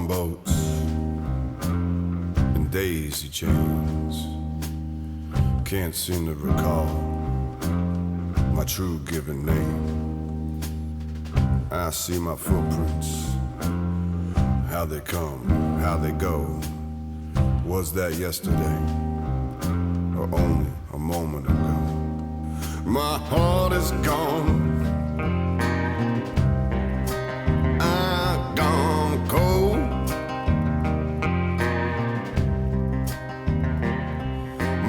on boats in daisy chains. Can't seem to recall my true given name. I see my footprints, how they come, how they go. Was that yesterday or only a moment ago? My heart is gone. I've gone cold.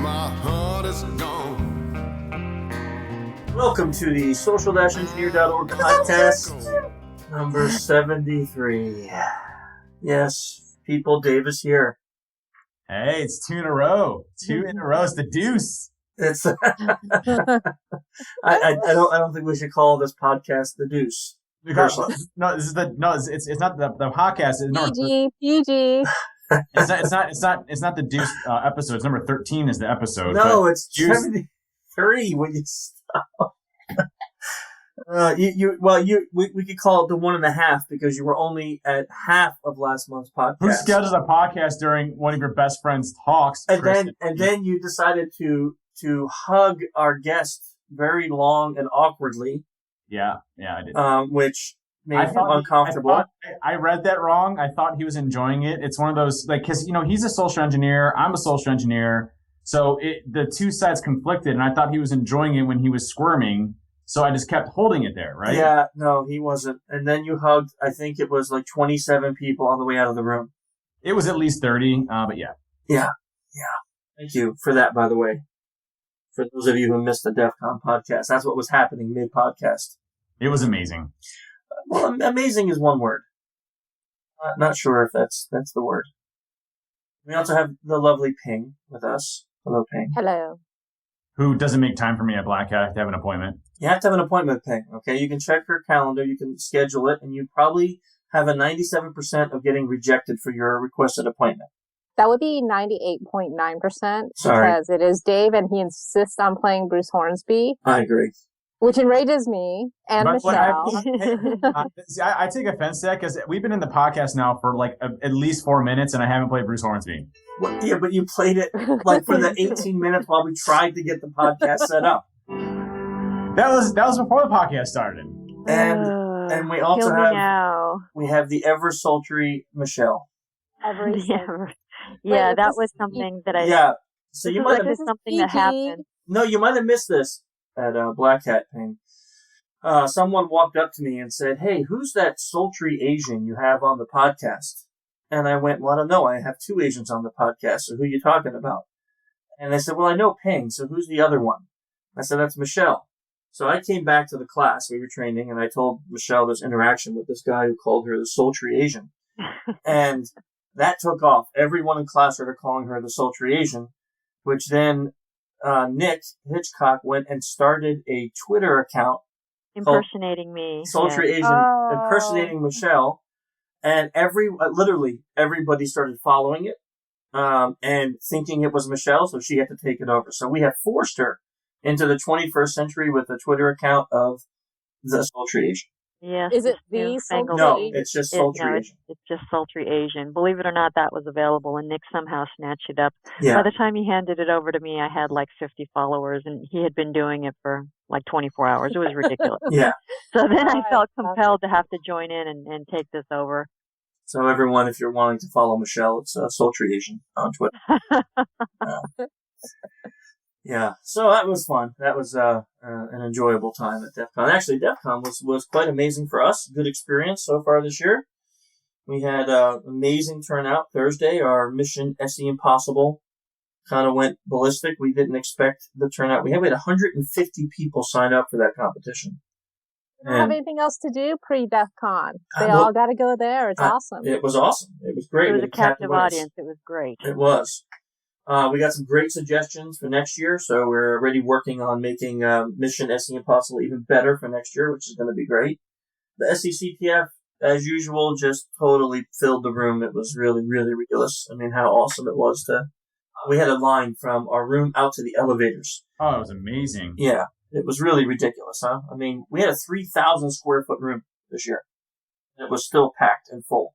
My heart is gone. Welcome to the social-engineer.org podcast, number 73. Yes, people, Davis here. Hey, it's two in a row. Two in a row. It's the deuce. It's I don't think we should call this podcast the Deuce. Because, it's not the podcast. It's PG. It's not the deuce episode. It's number 13 is the episode. No, it's deuce. 73 when you stop. We could call it the 1.5 because you were only at half of last month's podcast. Who schedules a podcast during one of your best friends' talks? And then you decided to hug our guest very long and awkwardly. Yeah, I did. Which made him uncomfortable. I read that wrong. I thought he was enjoying it. It's one of those, like, because, he's a social engineer. I'm a social engineer. So the two sides conflicted, and I thought he was enjoying it when he was squirming. So I just kept holding it there, right? Yeah, no, he wasn't. And then you hugged, I think it was like 27 people on the way out of the room. It was at least 30, but yeah. Yeah. Thank you for that, by the way. For those of you who missed the DEF CON podcast, that's what was happening mid-podcast. It was amazing. Well, amazing is one word. Not sure if that's the word. We also have the lovely Ping with us. Hello, Ping. Hello. Who doesn't make time for me at Black Hat to have an appointment. You have to have an appointment with Ping, okay? You can check her calendar, you can schedule it, and you probably have a 97% of getting rejected for your requested appointment. That would be 98.9% Sorry. Because it is Dave and he insists on playing Bruce Hornsby. I agree. Which enrages me and Michelle. I take offense to that because we've been in the podcast now for like at least 4 minutes and I haven't played Bruce Hornsby. Well, yeah, but you played it like for the 18 minutes while we tried to get the podcast set up. That was before the podcast started. And we also have the ever sultry Michelle. Yeah, that was something that I... Yeah, so you might have missed something that happened. No, you might have missed this at Black Hat Ping. Someone walked up to me and said, "Hey, who's that sultry Asian you have on the podcast?" And I went, "Well, I don't know. I have 2 Asians on the podcast, so who are you talking about?" And they said, "Well, I know Ping, so who's the other one?" I said, "That's Michelle." So I came back to the class we were training, and I told Michelle this interaction with this guy who called her the sultry Asian. And that took off. Everyone in class started calling her the sultry Asian, which then Nick Hitchcock went and started a Twitter account impersonating me. Sultry Asian impersonating Michelle. And literally everybody started following it and thinking it was Michelle, so she had to take it over. So we have forced her into the 21st century with a Twitter account of the sultry Asian. Yeah. Is it the sultry? No, it's just sultry Asian. It's just sultry Asian. Believe it or not, that was available, and Nick somehow snatched it up. Yeah. By the time he handed it over to me, I had like 50 followers, and he had been doing it for like 24 hours. It was ridiculous. Yeah. So then I felt compelled to have to join in and take this over. So everyone, if you're wanting to follow Michelle, it's sultry Asian on Twitter. Yeah, so that was fun. That was an enjoyable time at DEF CON. Actually, DEF CON was quite amazing for us. Good experience so far this year. We had amazing turnout Thursday. Our mission SE Impossible kind of went ballistic. We didn't expect the turnout. We had 150 people sign up for that competition. They don't have anything else to do pre-DEF CON. They all got to go there. It's awesome. It was awesome. It was great. It was a captive audience. It was great. It was. We got some great suggestions for next year, so we're already working on making Mission SE Impossible even better for next year, which is going to be great. The SECTF, as usual, just totally filled the room. It was really, really ridiculous. I mean, how awesome it was to... We had a line from our room out to the elevators. Oh, it was amazing. Yeah, it was really ridiculous, huh? I mean, we had a 3,000 square foot room this year. It was still packed and full.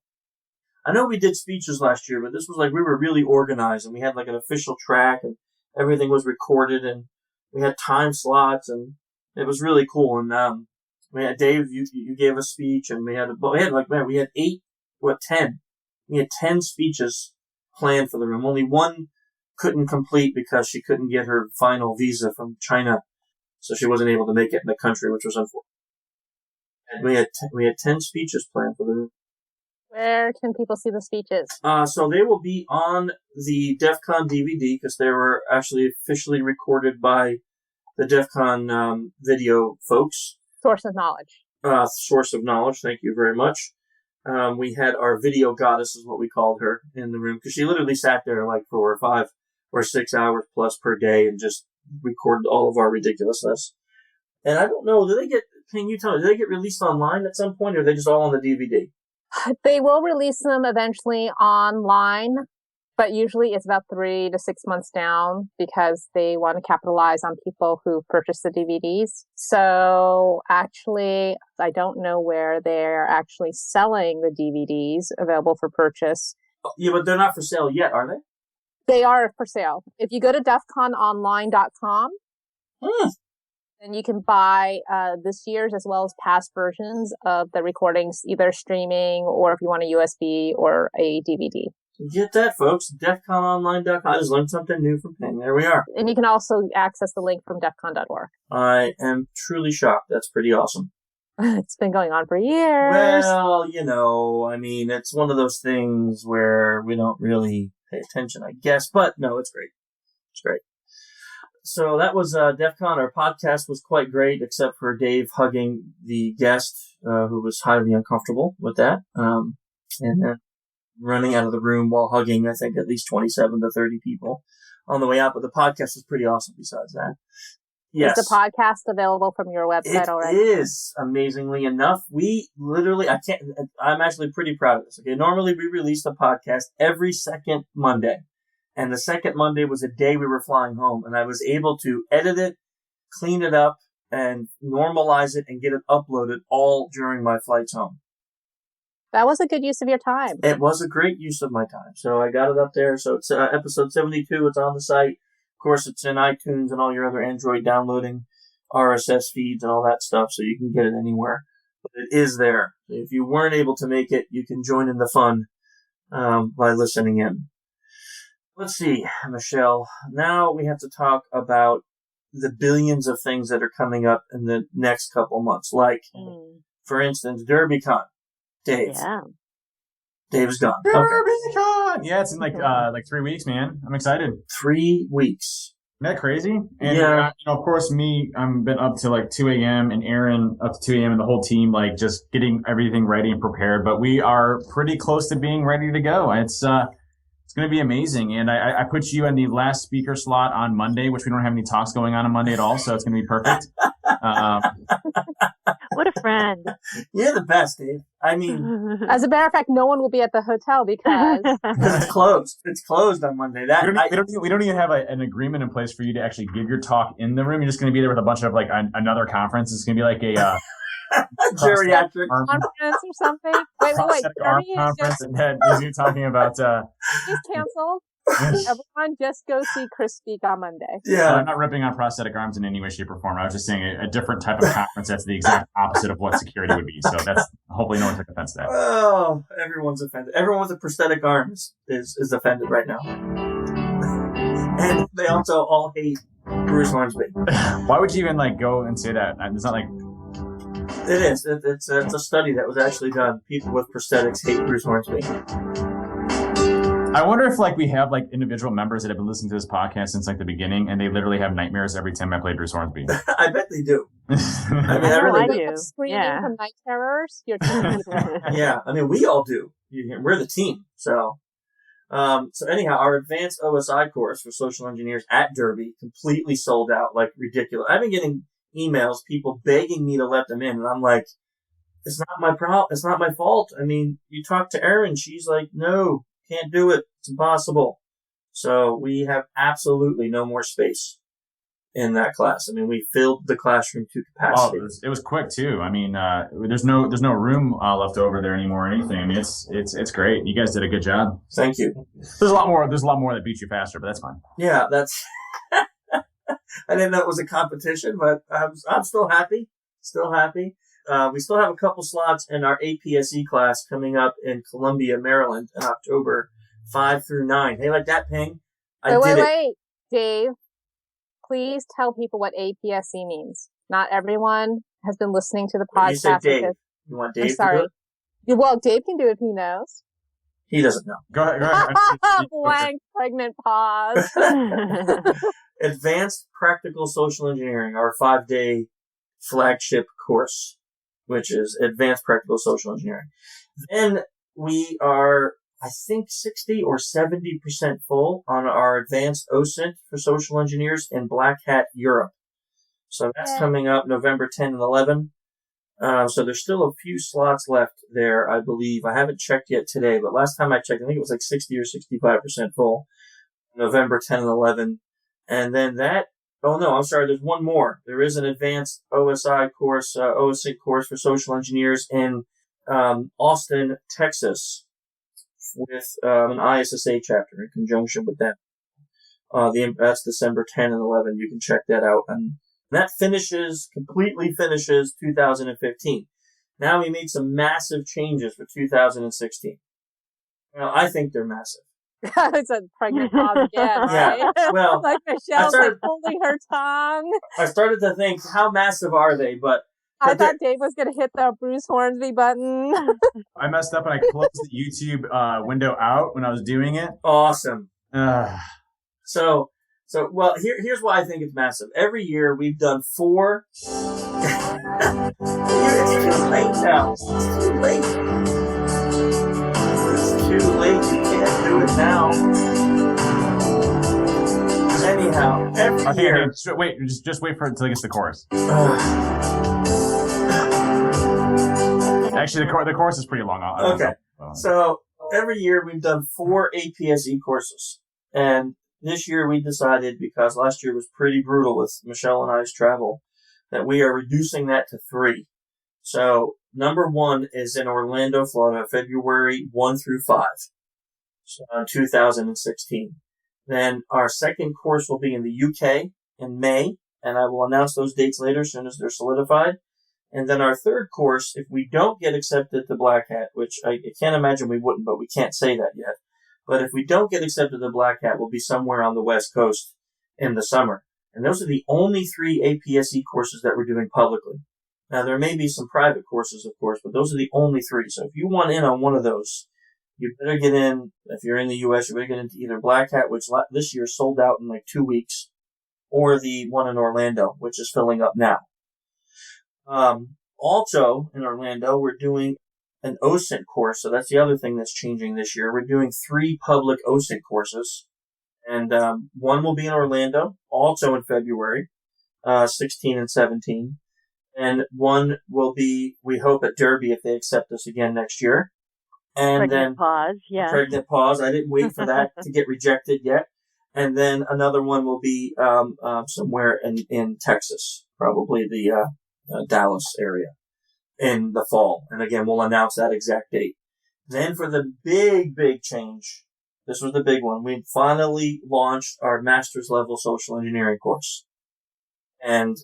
I know we did speeches last year, but this was like we were really organized, and we had like an official track, and everything was recorded, and we had time slots, and it was really cool. And we had Dave, you gave a speech, and we had 10. We had 10 speeches planned for the room. Only one couldn't complete because she couldn't get her final visa from China, so she wasn't able to make it in the country, which was unfortunate. And we had 10 speeches planned for the room. Where can people see the speeches? So they will be on the DEF CON DVD because they were actually officially recorded by the DEF CON video folks. Source of knowledge. Source of knowledge. Thank you very much. We had our video goddess, is what we called her, in the room because she literally sat there like for 5 or 6 hours plus per day and just recorded all of our ridiculousness. And I don't know, can you tell me, do they get released online at some point, or are they just all on the DVD? They will release them eventually online, but usually it's about 3 to 6 months down because they want to capitalize on people who purchase the DVDs. So actually, I don't know where they're actually selling the DVDs available for purchase. Yeah, but they're not for sale yet, are they? They are for sale. If you go to defcononline.com, then you can buy this year's as well as past versions of the recordings, either streaming or if you want a USB or a DVD. Get that, folks. defcononline.com. I just learned something new from Ping. There we are. And you can also access the link from defcon.org. I am truly shocked. That's pretty awesome. It's been going on for years. Well, it's one of those things where we don't really pay attention, I guess. But no, it's great. It's great. So that was DEF CON. Our podcast was quite great, except for Dave hugging the guest, who was highly uncomfortable with that, and running out of the room while hugging, I think, at least 27 to 30 people on the way out. But the podcast was pretty awesome besides that. Yes. Is the podcast available from your website already? It is, amazingly enough. We literally, I'm actually pretty proud of this. Okay, normally we release the podcast every second Monday. And the second Monday was a day we were flying home, and I was able to edit it, clean it up, and normalize it and get it uploaded all during my flights home. That was a good use of your time. It was a great use of my time. So I got it up there. So it's episode 72. It's on the site. Of course, it's in iTunes and all your other Android downloading RSS feeds and all that stuff, so you can get it anywhere. But it is there. If you weren't able to make it, you can join in the fun by listening in. Let's see, Michelle. Now we have to talk about the billions of things that are coming up in the next couple months. Like, for instance, DerbyCon. Dave. Yeah. Dave's gone. DerbyCon! Okay. Yeah, it's in like 3 weeks, man. I'm excited. 3 weeks. Isn't that crazy? And, yeah. Of course, I've been up to like 2 a.m. and Aaron up to 2 a.m. and the whole team, like just getting everything ready and prepared. But we are pretty close to being ready to go. It's going to be amazing. And I put you in the last speaker slot on Monday, which we don't have any talks going on Monday at all. So it's going to be perfect. What a friend. You're the best, Dave. I mean, as a matter of fact, no one will be at the hotel because it's closed. It's closed on Monday. We don't even have an agreement in place for you to actually give your talk in the room. You're just going to be there with a bunch of like another conference. It's going to be like a geriatric conference or something. Wait. Arm conference that is talking about. He's canceled. Everyone just go see Chris speak on Monday. Yeah. I'm not ripping on prosthetic arms in any way, shape, or form. I was just saying a different type of conference that's the exact opposite of what security would be. So that's hopefully no one took offense to that. Oh, everyone's offended. Everyone with a prosthetic arm is offended right now. And they also all hate Bruce Hornsby. Why would you even go and say that? It's not like... It is. It's a study that was actually done. People with prosthetics hate Bruce Hornsby. I wonder if we have individual members that have been listening to this podcast since the beginning, and they literally have nightmares every time I play Bruce Hornsby. I bet they do. I mean, I really do. Screaming from night terrors. You're yeah, I mean, we all do. We're the team. So anyhow, our advanced OSI course for social engineers at Derby completely sold out, ridiculous. I've been getting emails, people begging me to let them in, and I'm like, it's not my problem. It's not my fault. I mean, you talk to Erin, she's like, no. Can't do it. It's impossible. So we have absolutely no more space. in that class. I mean, we filled the classroom to capacity. It was quick too. I mean, there's no room left over there anymore or anything. I mean, it's great. You guys did a good job. Thank you. There's a lot more that beat you faster, but that's fine. Yeah, that's. I didn't know it was a competition, but I'm still happy. Still happy. We still have a couple slots in our APSE class coming up in Columbia, Maryland, in October 5 through 9. Hey, like that, Ping? Wait, Dave. Please tell people what APSE means. Not everyone has been listening to the podcast. You said Dave. You want Dave to do it? Well, Dave can do it if he knows. He doesn't know. Go ahead. Blank pregnant pause. Advanced Practical Social Engineering, our 5-day flagship course, which is Advanced Practical Social Engineering. Then we are, I think, 60 or 70% full on our Advanced OSINT for Social Engineers in Black Hat Europe. So that's coming up November 10 and 11. So there's still a few slots left there, I believe. I haven't checked yet today, but last time I checked, I think it was like 60 or 65% full. November 10 and 11. And then there's one more. There is an advanced OSI course, OSINT course for social engineers in Austin, Texas, with an ISSA chapter in conjunction with them. That's December 10 and 11. You can check that out. And that completely finishes 2015. Now we made some massive changes for 2016. Well, I think they're massive. It's a pregnant pause again, right? Yeah. Well, like Michelle's holding her tongue. I started to think, how massive are they? But I thought Dave was going to hit the Bruce Hornsby button. I messed up and I closed the YouTube window out when I was doing it. Awesome. So well, here's why I think it's massive. Every year we've done 4. It's too late now. It's too late. It's too late. You can't do it now. Anyhow, every year. Just wait for it until it gets the chorus. Actually, the course is pretty long. Okay. So every year we've done 4 APSE courses. And this year we decided, because last year was pretty brutal with Michelle and I's travel, that we are reducing that to 3. So number 1 is in Orlando, Florida, February 1 through 5, so 2016. Then our second course will be in the UK in May, and I will announce those dates later as soon as they're solidified. And then our third course, if we don't get accepted to Black Hat, which I can't imagine we wouldn't, but we can't say that yet. But if we don't get accepted to Black Hat, we'll be somewhere on the West Coast in the summer. And those are the only 3 APSE courses that we're doing publicly. Now, there may be some private courses, of course, but those are the only 3. So if you want in on one of those, you better get in. If you're in the U.S., you better get into either Black Hat, which this year sold out in like 2 weeks, or the one in Orlando, which is filling up now. Also, in Orlando, we're doing an OSINT course, so that's the other thing that's changing this year. We're doing 3 public OSINT courses, and one will be in Orlando, also in February, 16 and 17, and one will be, we hope, at Derby if they accept us again next year. And pregnant pause, yeah. Pregnant pause. I didn't wait for that to get rejected yet. And then another one will be somewhere in Texas, probably the Dallas area, in the fall. And again, we'll announce that exact date. Then for the big change, this was the big one. We finally launched our master's level social engineering course. And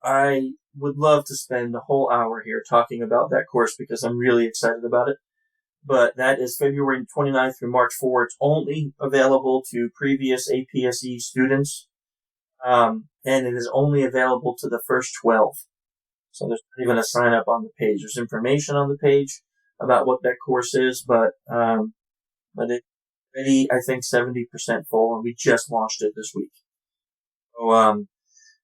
I would love to spend the whole hour here talking about that course because I'm really excited about it. But that is February 29th through March 4. It's only available to previous APSE students. And it is only available to the first 12. So there's not even a sign up on the page. There's information on the page about what that course is, but it's already, I think, 70% full, and we just launched it this week. So,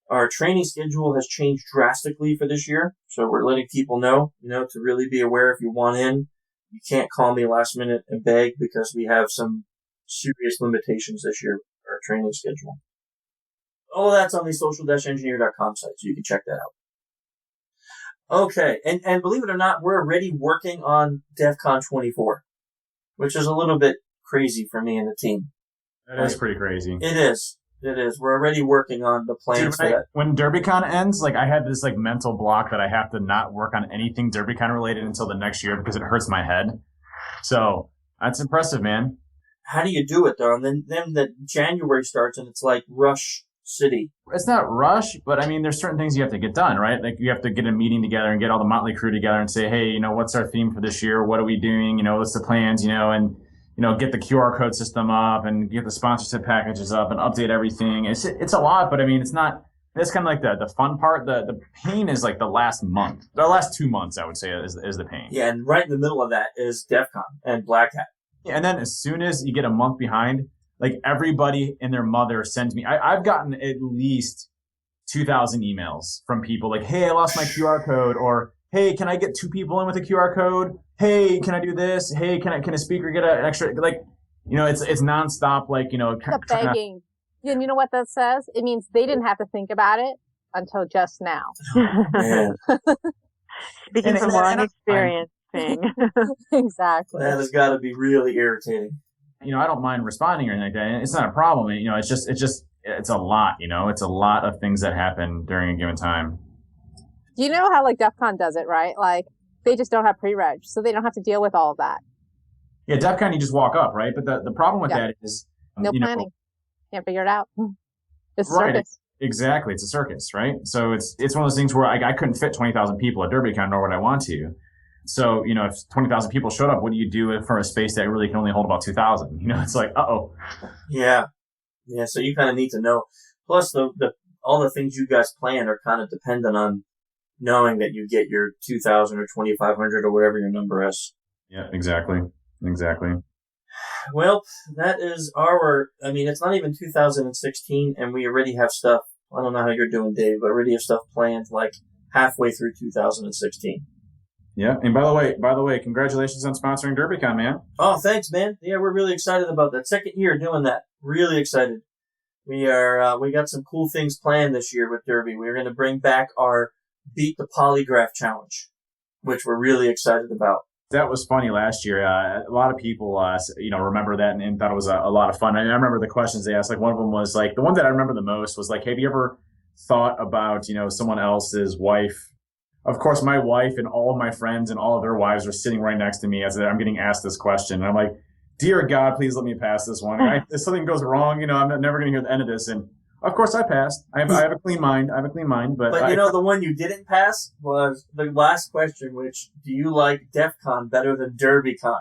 our training schedule has changed drastically for this year. So we're letting people know, to really be aware if you want in. You can't call me last minute and beg because we have some serious limitations this year for our training schedule. All that's on the social-engineer.com site, so you can check that out. Okay, and believe it or not, we're already working on DEF CON 24, which is a little bit crazy for me and the team. That is pretty crazy. It is. It is. We're already working on the plans for that. When DerbyCon ends, like I had this like mental block that I have to not work on anything DerbyCon related until the next year because it hurts my head. So that's impressive, man. How do you do it though? And then the January starts and it's like rush city. It's not rush, but I mean, there's certain things you have to get done, right? Like you have to get a meeting together and get all the Motley crew together and say, hey, you know, what's our theme for this year? What are we doing? You know, what's the plans? You know, and you know, get the QR code system up and get the sponsorship packages up and update everything. It's a lot, but I mean, it's not. That's kind of like the fun part. The pain is like the last month, the last 2 months, I would say, is the pain. Yeah, and right in the middle of that is DEF CON and Black Hat. Yeah, and then as soon as you get a month behind, like everybody and their mother sends me. I've gotten at least 2,000 emails from people like, "Hey, I lost my QR code," or "Hey, can I get 2 people in with a QR code? Hey, can I do this? Hey, can a speaker get an extra?" Like, you know, it's nonstop. Like, you know, the begging. And you know what that says? It means they didn't have to think about it until just now. Man. Speaking from long experience. Exactly. That has got to be really irritating. You know, I don't mind responding or anything like that. It's not a problem. You know, it's a lot. You know, it's a lot of things that happen during a given time. You know how like DEF CON does it, right? Like they just don't have pre-reg, so they don't have to deal with all of that. Yeah, DEF CON, you just walk up, right? But the problem with that is no planning. Can't figure it out. It's a circus. Exactly. It's a circus, right? So it's one of those things where I couldn't fit 20,000 people at DerbyCon, nor would I want to. So, you know, if 20,000 people showed up, what do you do for a space that really can only hold about 2,000? You know, it's like, uh-oh. Yeah. Yeah, so you kind of need to know. Plus, all the things you guys plan are kind of dependent on knowing that you get your 2,000 or 2,500 or whatever your number is. Yeah, exactly. Well, that is it's not even 2016, and we already have stuff. I don't know how you're doing, Dave, but already have stuff planned like halfway through 2016. Yeah, and by the way, congratulations on sponsoring DerbyCon, man. Oh, thanks, man. Yeah, we're really excited about that. Second year doing that. Really excited. We got some cool things planned this year with Derby. We're going to bring back our Beat the Polygraph Challenge, which we're really excited about. That was funny last year. A lot of people, remember that and thought it was a lot of fun. I remember the questions they asked. Like one of them was like, the one that I remember the most was like, have you ever thought about, you know, someone else's wife? Of course, my wife and all of my friends and all of their wives are sitting right next to me as I'm getting asked this question. And I'm like, dear God, please let me pass this one. If something goes wrong, you know, I'm never going to hear the end of this. And of course I passed. I have a clean mind. But you know, the one you didn't pass was the last question, which, do you like DEF CON better than DerbyCon?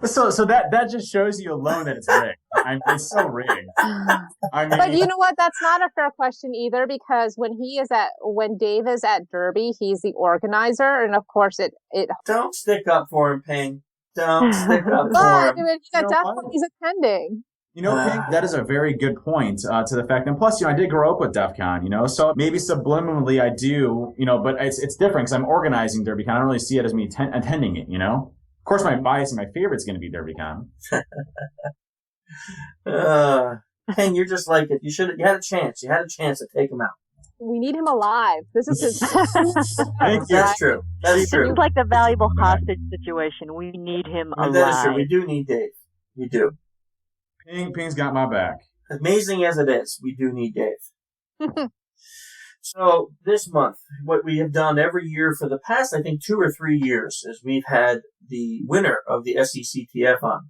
So that just shows you alone that it's rigged. It's so rigged. But you know what? That's not a fair question either, because when Dave is at Derby, he's the organizer, and of course it. Don't stick up for him, Ping. Don't stick up for him. But he's definitely attending. You know, Pink, that is a very good point to the fact. And plus, you know, I did grow up with DEF CON, you know, so maybe subliminally I do, you know, but it's different because I'm organizing DerbyCon. I don't really see it as me attending it, you know. Of course, my bias and my favorite is going to be DerbyCon. Ping, you're just like it. You had a chance. You had a chance to take him out. We need him alive. This is his. That's true. That is true. It's like the valuable hostage situation. We need him alive. That is true. We do need Dave. We do. Ping's got my back. Amazing as it is, we do need Dave. So this month, what we have done every year for the past, I think, 2 or 3 years, is we've had the winner of the SECTF on.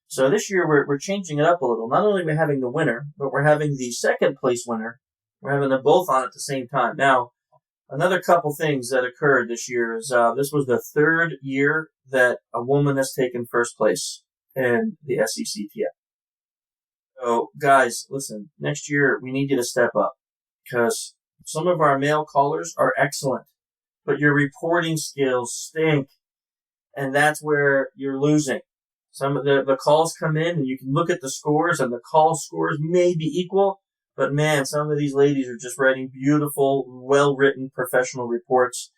So this year we're changing it up a little. Not only are we having the winner, but we're having the second place winner. We're having them both on at the same time. Now, another couple things that occurred this year is this was the 3rd year that a woman has taken first place in the SECTF. So, guys, listen, next year we need you to step up because some of our male callers are excellent, but your reporting skills stink, and that's where you're losing. Some of the calls come in, and you can look at the scores, and the call scores may be equal, but man, some of these ladies are just writing beautiful, well-written professional reports,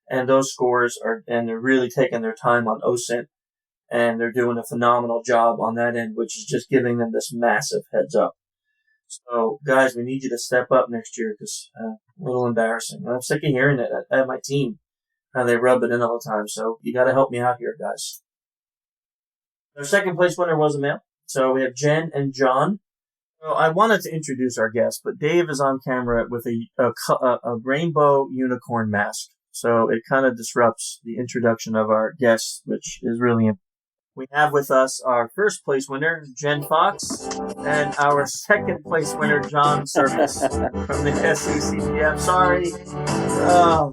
and those scores and they're really taking their time on OSINT. And they're doing a phenomenal job on that end, which is just giving them this massive heads up. So, guys, we need you to step up next year because a little embarrassing. I'm sick of hearing it at my team, how they rub it in all the time. So you got to help me out here, guys. Our second place winner was a male. So we have Jen and Jon. Well, I wanted to introduce our guest, but Dave is on camera with a rainbow unicorn mask. So it kind of disrupts the introduction of our guest, which is really important. We have with us our first place winner, Jen Fox, and our second place winner, John Service from the SECTF. Sorry. Oh,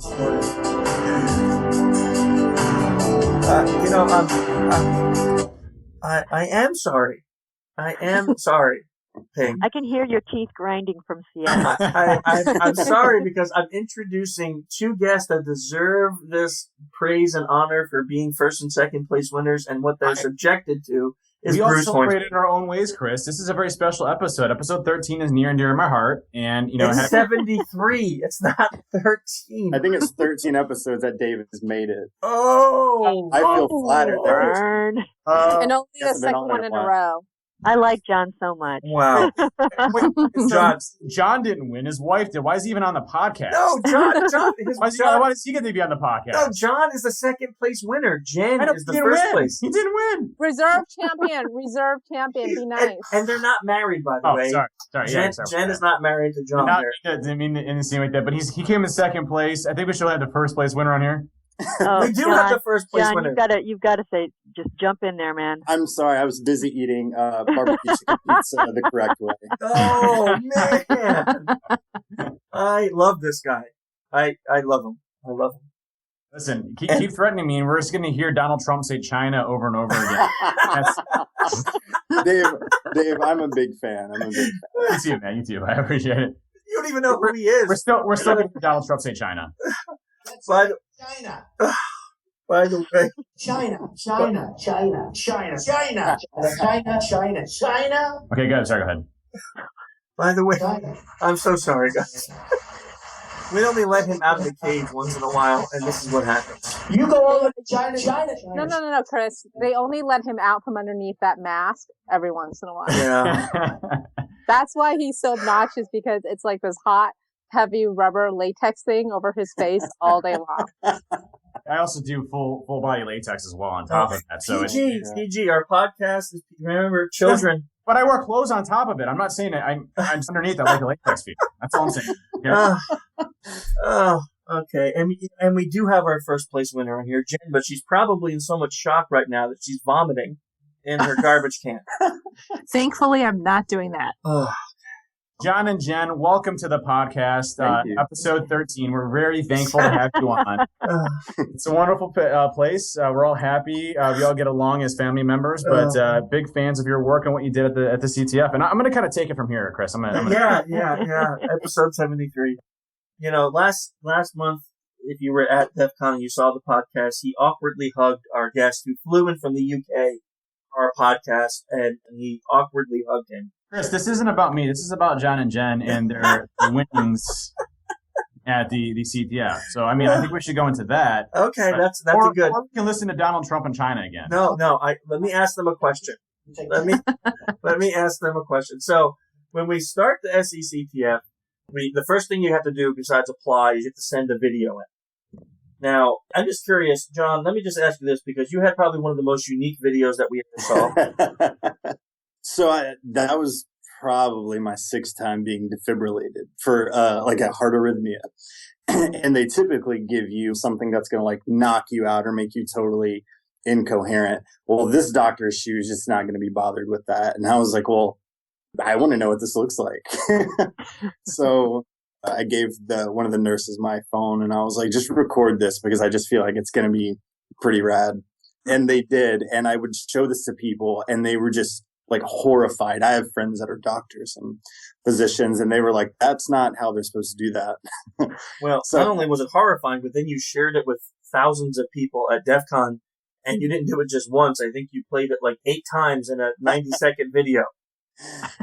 I am sorry. I am sorry, Ping. I can hear your teeth grinding from Seattle. I'm sorry because I'm introducing two guests that deserve this praise and honor for being first and second place winners, and what they're subjected to is we all Bruce celebrate Hornsby. it in our own ways, Chris. This is a very special episode. Episode 13 is near and dear to my heart, and It's 73. It's not 13. I think it's 13 episodes that Dave has made it. Oh, I feel flattered. Burn. And only the Yes, I've been second on there one in a once. row. I like John so much. wow. John didn't win. His wife did. Why is he even on the podcast? No, John. Why does he get to be on the podcast? No, John is the second place winner. Jen is the first place. He didn't win. Reserve champion. Be nice. And they're not married, by the way. Sorry. Jen is not married to John. Didn't mean to insinuate that, but he came in second place. I think we should have the first place winner on here. Oh, We do John, have the first place John, winner. you've got to say, just jump in there, man. I'm sorry, I was busy eating barbecue chicken pizza the correct way. Oh, man. I love this guy. I love him. I love him. Listen, keep threatening me, and we're just going to hear Donald Trump say China over and over again. Dave, I'm a big fan. You too, man. You too. I appreciate it. You don't even know who he is. We're still going to Donald Trump say China. China. By the way, China. Okay, go ahead. Sorry, go ahead. by the way, China. I'm so sorry, guys. We only let him out of the cage once in a while, and this is what happens. You go over to China. No, Chris. They only let him out from underneath that mask every once in a while. Yeah. That's why he's so obnoxious, because it's like this hot, heavy rubber latex thing over his face all day long. I also do full body latex as well on top of that. So PG, our podcast is, remember, children. But I wear clothes on top of it. I'm not saying that I'm underneath. I like the latex feature. That's all I'm saying. Okay? Okay. And we do have our first place winner on here, Jen, but she's probably in so much shock right now that she's vomiting in her garbage can. Thankfully, I'm not doing that. John and Jen, welcome to the podcast, Thank you. episode 13. We're very thankful to have you on. It's a wonderful place. We're all happy. We all get along as family members, but big fans of your work and what you did at the CTF. And I'm going to kind of take it from here, Chris. Yeah. Episode 73. You know, last month, if you were at DEF CON and you saw the podcast, he awkwardly hugged our guest who flew in from the UK for our podcast, and he awkwardly hugged him. Chris, this isn't about me. This is about John and Jen and their winnings at the CTF. So, I mean, I think we should go into that. Okay, that's a good. Or we can listen to Donald Trump in China again. No. Let me ask them a question. Let me ask them a question. So, when we start the SECTF, the first thing you have to do besides apply is you have to send a video in. Now, I'm just curious, John. Let me just ask you this, because you had probably one of the most unique videos that we ever saw. So that was probably my 6th time being defibrillated for like a heart arrhythmia. And they typically give you something that's going to like knock you out or make you totally incoherent. Well, this doctor, she was just not going to be bothered with that. And I was like, well, I want to know what this looks like. So I gave one of the nurses my phone, and I was like, just record this, because I just feel like it's going to be pretty rad. And they did. And I would show this to people, and they were just like horrified. I have friends that are doctors and physicians, and they were like, that's not how they're supposed to do that. Well, So- not only was it horrifying, but then you shared it with thousands of people at DEF CON, and you didn't do it just once. I think you played it like 8 times in a 90-second video.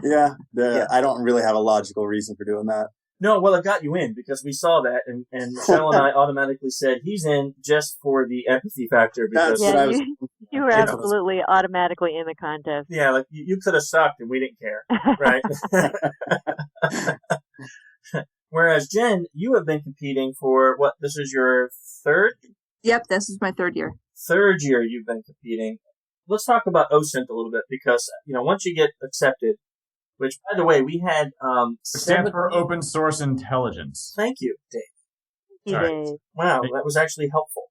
Yeah, Yeah. I don't really have a logical reason for doing that. No, well, it got you in because we saw that, and Michelle and I automatically said he's in just for the empathy factor. Because That's what I was. You were absolutely automatically in the contest. yeah, like you could have sucked and we didn't care, right? Whereas Jen, you have been competing for what? This is your third Yep, this is my 3rd year. year you've been competing. Let's talk about OSINT a little bit, because once you get accepted, which, by the way, we had Stands for Open Source Intelligence. Thank you, Dave. Yay. Wow, that was actually helpful.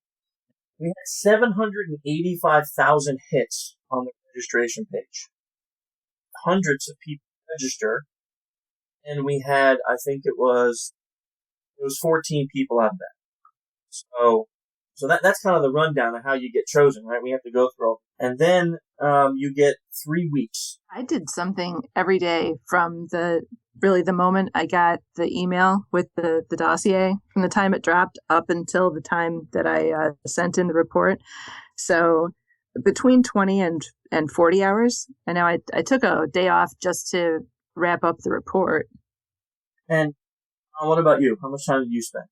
We had 785,000 hits on the registration page. Hundreds of people register, and we had, I think it was 14 people out of that. So that's kind of the rundown of how you get chosen, right? We have to go through all, and then you get 3 weeks. I did something every day from the moment I got the email with the dossier, from the time it dropped up until the time that I sent in the report. So between 20 and 40 hours. I know I took a day off just to wrap up the report. And what about you? How much time did you spend?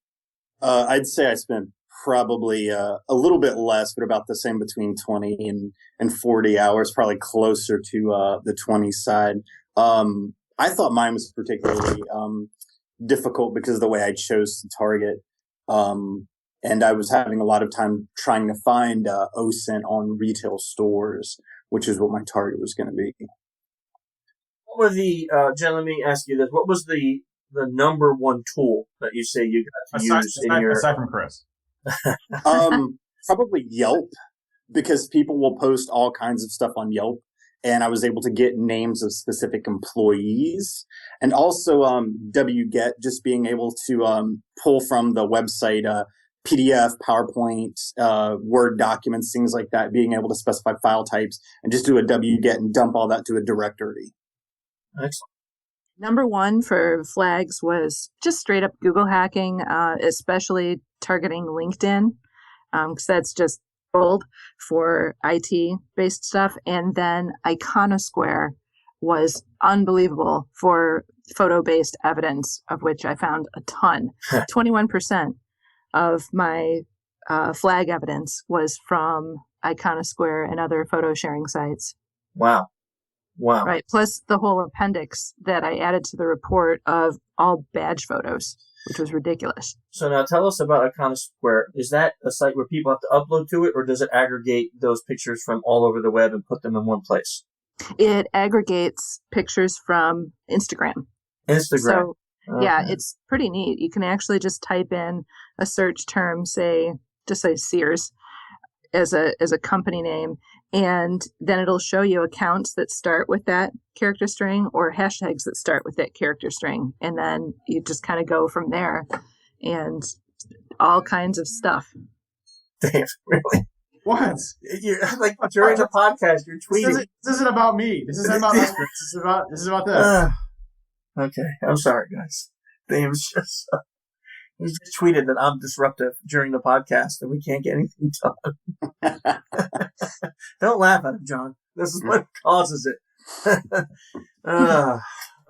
I'd say I spent probably a little bit less, but about the same, between 20 and 40 hours, probably closer to the 20 side. I thought mine was particularly difficult because of the way I chose to target. And I was having a lot of time trying to find OSINT on retail stores, which is what my target was going to be. What were the, Jen, let me ask you this. What was the number one tool that you say you got to use in your... Aside from Chris. Probably Yelp, because people will post all kinds of stuff on Yelp, and I was able to get names of specific employees, and also wget, just being able to pull from the website PDF, PowerPoint, Word documents, things like that, being able to specify file types and just do a wget and dump all that to a directory. Excellent. Number one for flags was just straight up Google hacking, especially targeting LinkedIn, because that's just gold for IT-based stuff. And then Iconosquare was unbelievable for photo-based evidence, of which I found a ton. 21% of my flag evidence was from Iconosquare and other photo sharing sites. Wow. Right. Plus the whole appendix that I added to the report of all badge photos, which was ridiculous. So now tell us about Iconosquare. Is that a site where people have to upload to it, or does it aggregate those pictures from all over the web and put them in one place? It aggregates pictures from Instagram. So, yeah, it's pretty neat. You can actually just type in a search term, say Sears as a company name, and then it'll show you accounts that start with that character string or hashtags that start with that character string. And then you just kind of go from there, and all kinds of stuff. Dave, really? What? You're, like, during the podcast, you're tweeting. This isn't about me. This isn't about us. This is about them. Okay, I'm sorry, guys. Dave's just... he just tweeted that I'm disruptive during the podcast and we can't get anything done. Don't laugh at him, John. This is what causes it.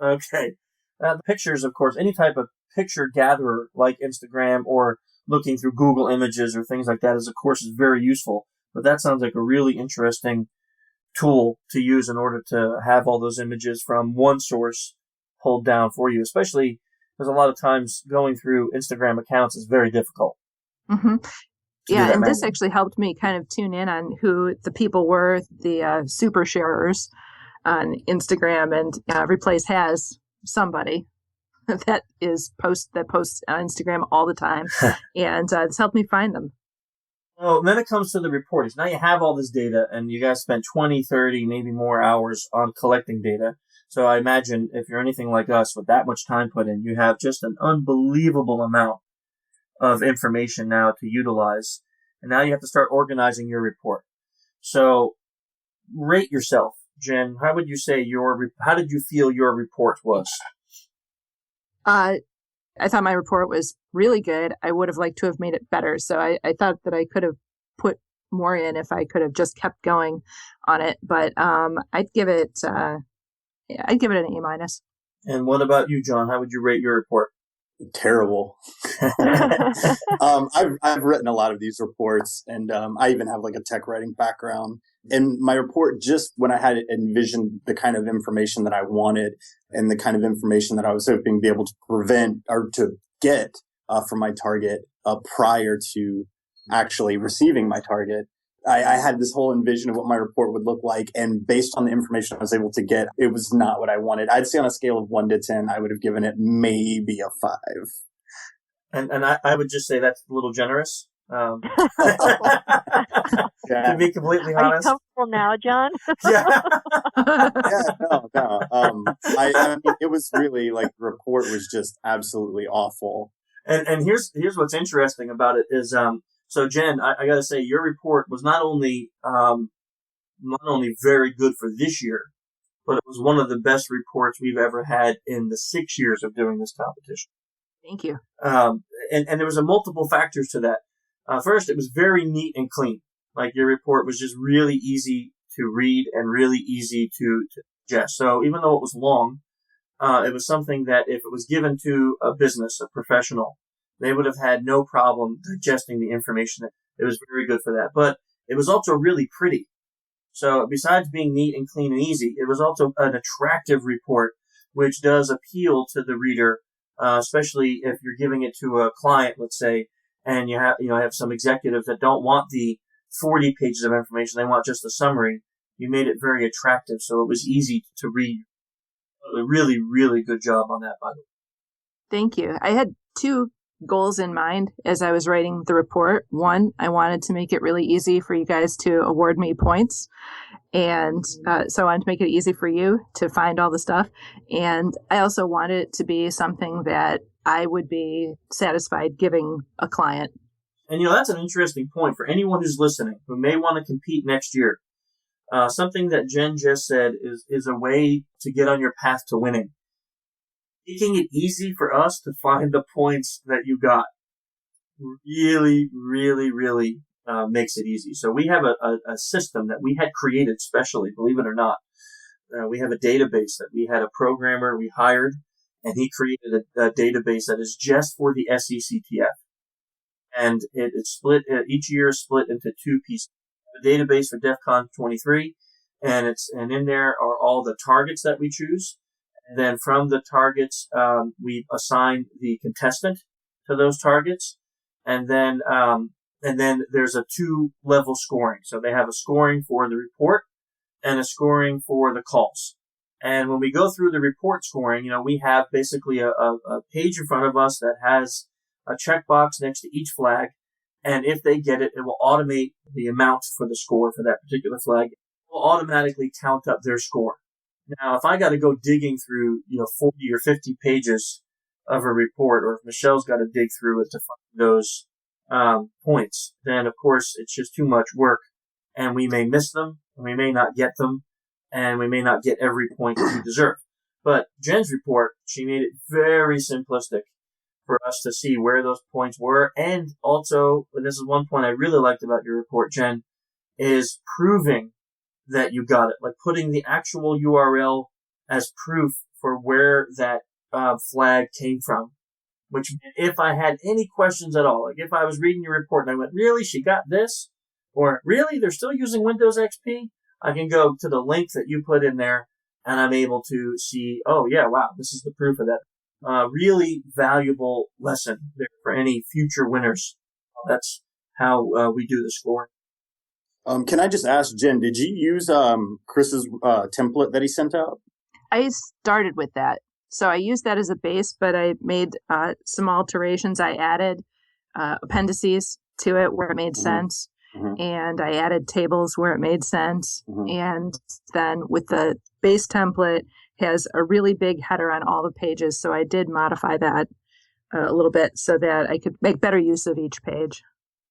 Okay. The pictures, of course, any type of picture gatherer like Instagram or looking through Google Images or things like that is very useful. But that sounds like a really interesting tool to use in order to have all those images from one source pulled down for you, especially because a lot of times going through Instagram accounts is very difficult. Mm-hmm. Yeah, and this actually helped me kind of tune in on who the people were, the super sharers on Instagram, and Replace has somebody that posts on Instagram all the time, and it's helped me find them. Well, then it comes to the reporting. Now you have all this data, and you guys spent 20, 30, maybe more hours on collecting data. So I imagine if you're anything like us with that much time put in, you have just an unbelievable amount of information now to utilize. And now you have to start organizing your report. So rate yourself, Jen. How would you say how did you feel your report was? I thought my report was really good. I would have liked to have made it better. So I thought that I could have put more in if I could have just kept going on it. But I'd give it an A-. And what about you, John? How would you rate your report? Terrible. I've written a lot of these reports, and I even have like a tech writing background. And my report, just when I had envisioned the kind of information that I wanted and the kind of information that I was hoping to be able to prevent or to get from my target prior to actually receiving my target, I had this whole envision of what my report would look like, and based on the information I was able to get, it was not what I wanted. I'd say on a scale of 1 to 10, I would have given it maybe a 5. And I would just say that's a little generous. Yeah. To be completely Are you honest. comfortable now, John? Yeah. No. I mean, it was really like the report was just absolutely awful. And here's what's interesting about it is so Jen, I got to say your report was not only very good for this year, but it was one of the best reports we've ever had in the 6 years of doing this competition. Thank you. And there was a multiple factors to that. First, it was very neat and clean. Like your report was just really easy to read and really easy to digest. So even though it was long, it was something that if it was given to a business, a professional, they would have had no problem digesting the information. It was very good for that. But it was also really pretty. So besides being neat and clean and easy, it was also an attractive report, which does appeal to the reader, especially if you're giving it to a client, let's say, and you have some executives that don't want the 40 pages of information. They want just a summary. You made it very attractive, so it was easy to read. A really, really good job on that, by the way. Thank you. I had 2 goals in mind as I was writing the report. One, I wanted to make it really easy for you guys to award me points. And so I wanted to make it easy for you to find all the stuff. And I also wanted it to be something that I would be satisfied giving a client. And, that's an interesting point for anyone who's listening who may want to compete next year. Something that Jen just said is a way to get on your path to winning. Making it easy for us to find the points that you got really, really, really makes it easy. So we have a system that we had created specially, believe it or not. We have a database that we had a programmer we hired, and he created a database that is just for the SECTF. And it's split, each year is split into 2 pieces. A database for DEF CON 23, and in there are all the targets that we choose. And then from the targets, we assign the contestant to those targets. And then there's a 2-level scoring. So they have a scoring for the report and a scoring for the calls. And when we go through the report scoring, we have basically a page in front of us that has a checkbox next to each flag. And if they get it, it will automate the amount for the score for that particular flag. It will automatically count up their score. Now, if I got to go digging through, 40 or 50 pages of a report, or if Michelle's got to dig through it to find those points, then of course it's just too much work, and we may miss them, and we may not get them, and we may not get every point we deserve. But Jen's report, she made it very simplistic for us to see where those points were, and also, and this is one point I really liked about your report, Jen, is proving that you got it, like putting the actual URL as proof for where that flag came from. Which, if I had any questions at all, like if I was reading your report and I went, really, she got this? Or really, they're still using Windows XP? I can go to the link that you put in there, and I'm able to see, oh yeah, wow, this is the proof of that. Really valuable lesson there for any future winners. That's how we do the scoring. Can I just ask, Jen, did you use Chris's template that he sent out? I started with that. So I used that as a base, but I made some alterations. I added appendices to it where it made sense. Mm-hmm. And I added tables where it made sense. Mm-hmm. And then with the base template has a really big header on all the pages. So I did modify that a little bit so that I could make better use of each page.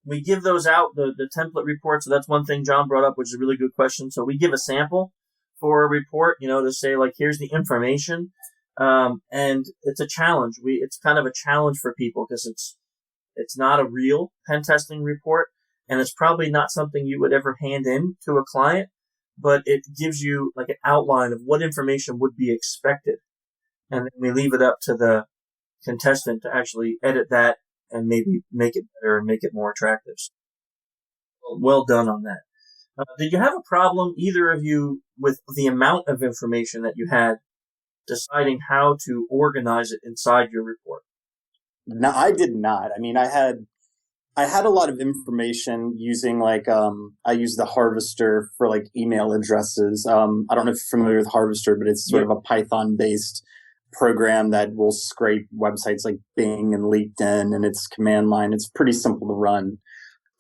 We give those out, the template report. So that's one thing John brought up, which is a really good question. So we give a sample for a report, to say, like, here's the information. And it's a challenge. It's kind of a challenge for people because it's not a real pen testing report, and it's probably not something you would ever hand in to a client, but it gives you like an outline of what information would be expected. And then we leave it up to the contestant to actually edit that and maybe make it better and make it more attractive. Well done on that. Did you have a problem, either of you, with the amount of information that you had, deciding how to organize it inside your report? No, I did not. I mean, I had I had a lot of information using I use the Harvester for like email addresses. I don't know if you're familiar with Harvester, but it's sort of a Python based program that will scrape websites like Bing and LinkedIn, and it's command line. It's pretty simple to run.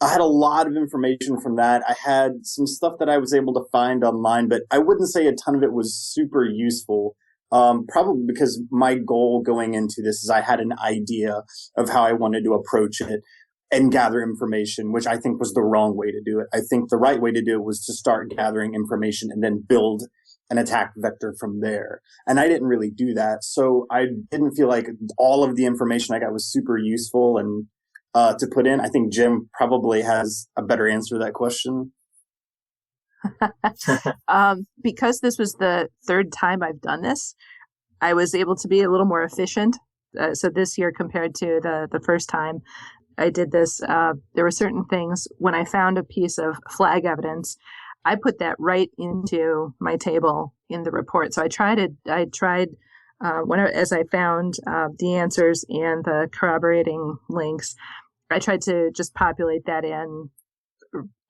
I had a lot of information from that. I had some stuff that I was able to find online, but I wouldn't say a ton of it was super useful. Probably because my goal going into this is I had an idea of how I wanted to approach it and gather information, which I think was the wrong way to do it. I think the right way to do it was to start gathering information and then build an attack vector from there. And I didn't really do that. So I didn't feel like all of the information I got was super useful and to put in. I think Jim probably has a better answer to that question. Because this was the third time I've done this, I was able to be a little more efficient. So this year compared to the first time I did this, there were certain things when I found a piece of flag evidence, I put that right into my table in the report. So I tried as I found the answers and the corroborating links, I tried to just populate that in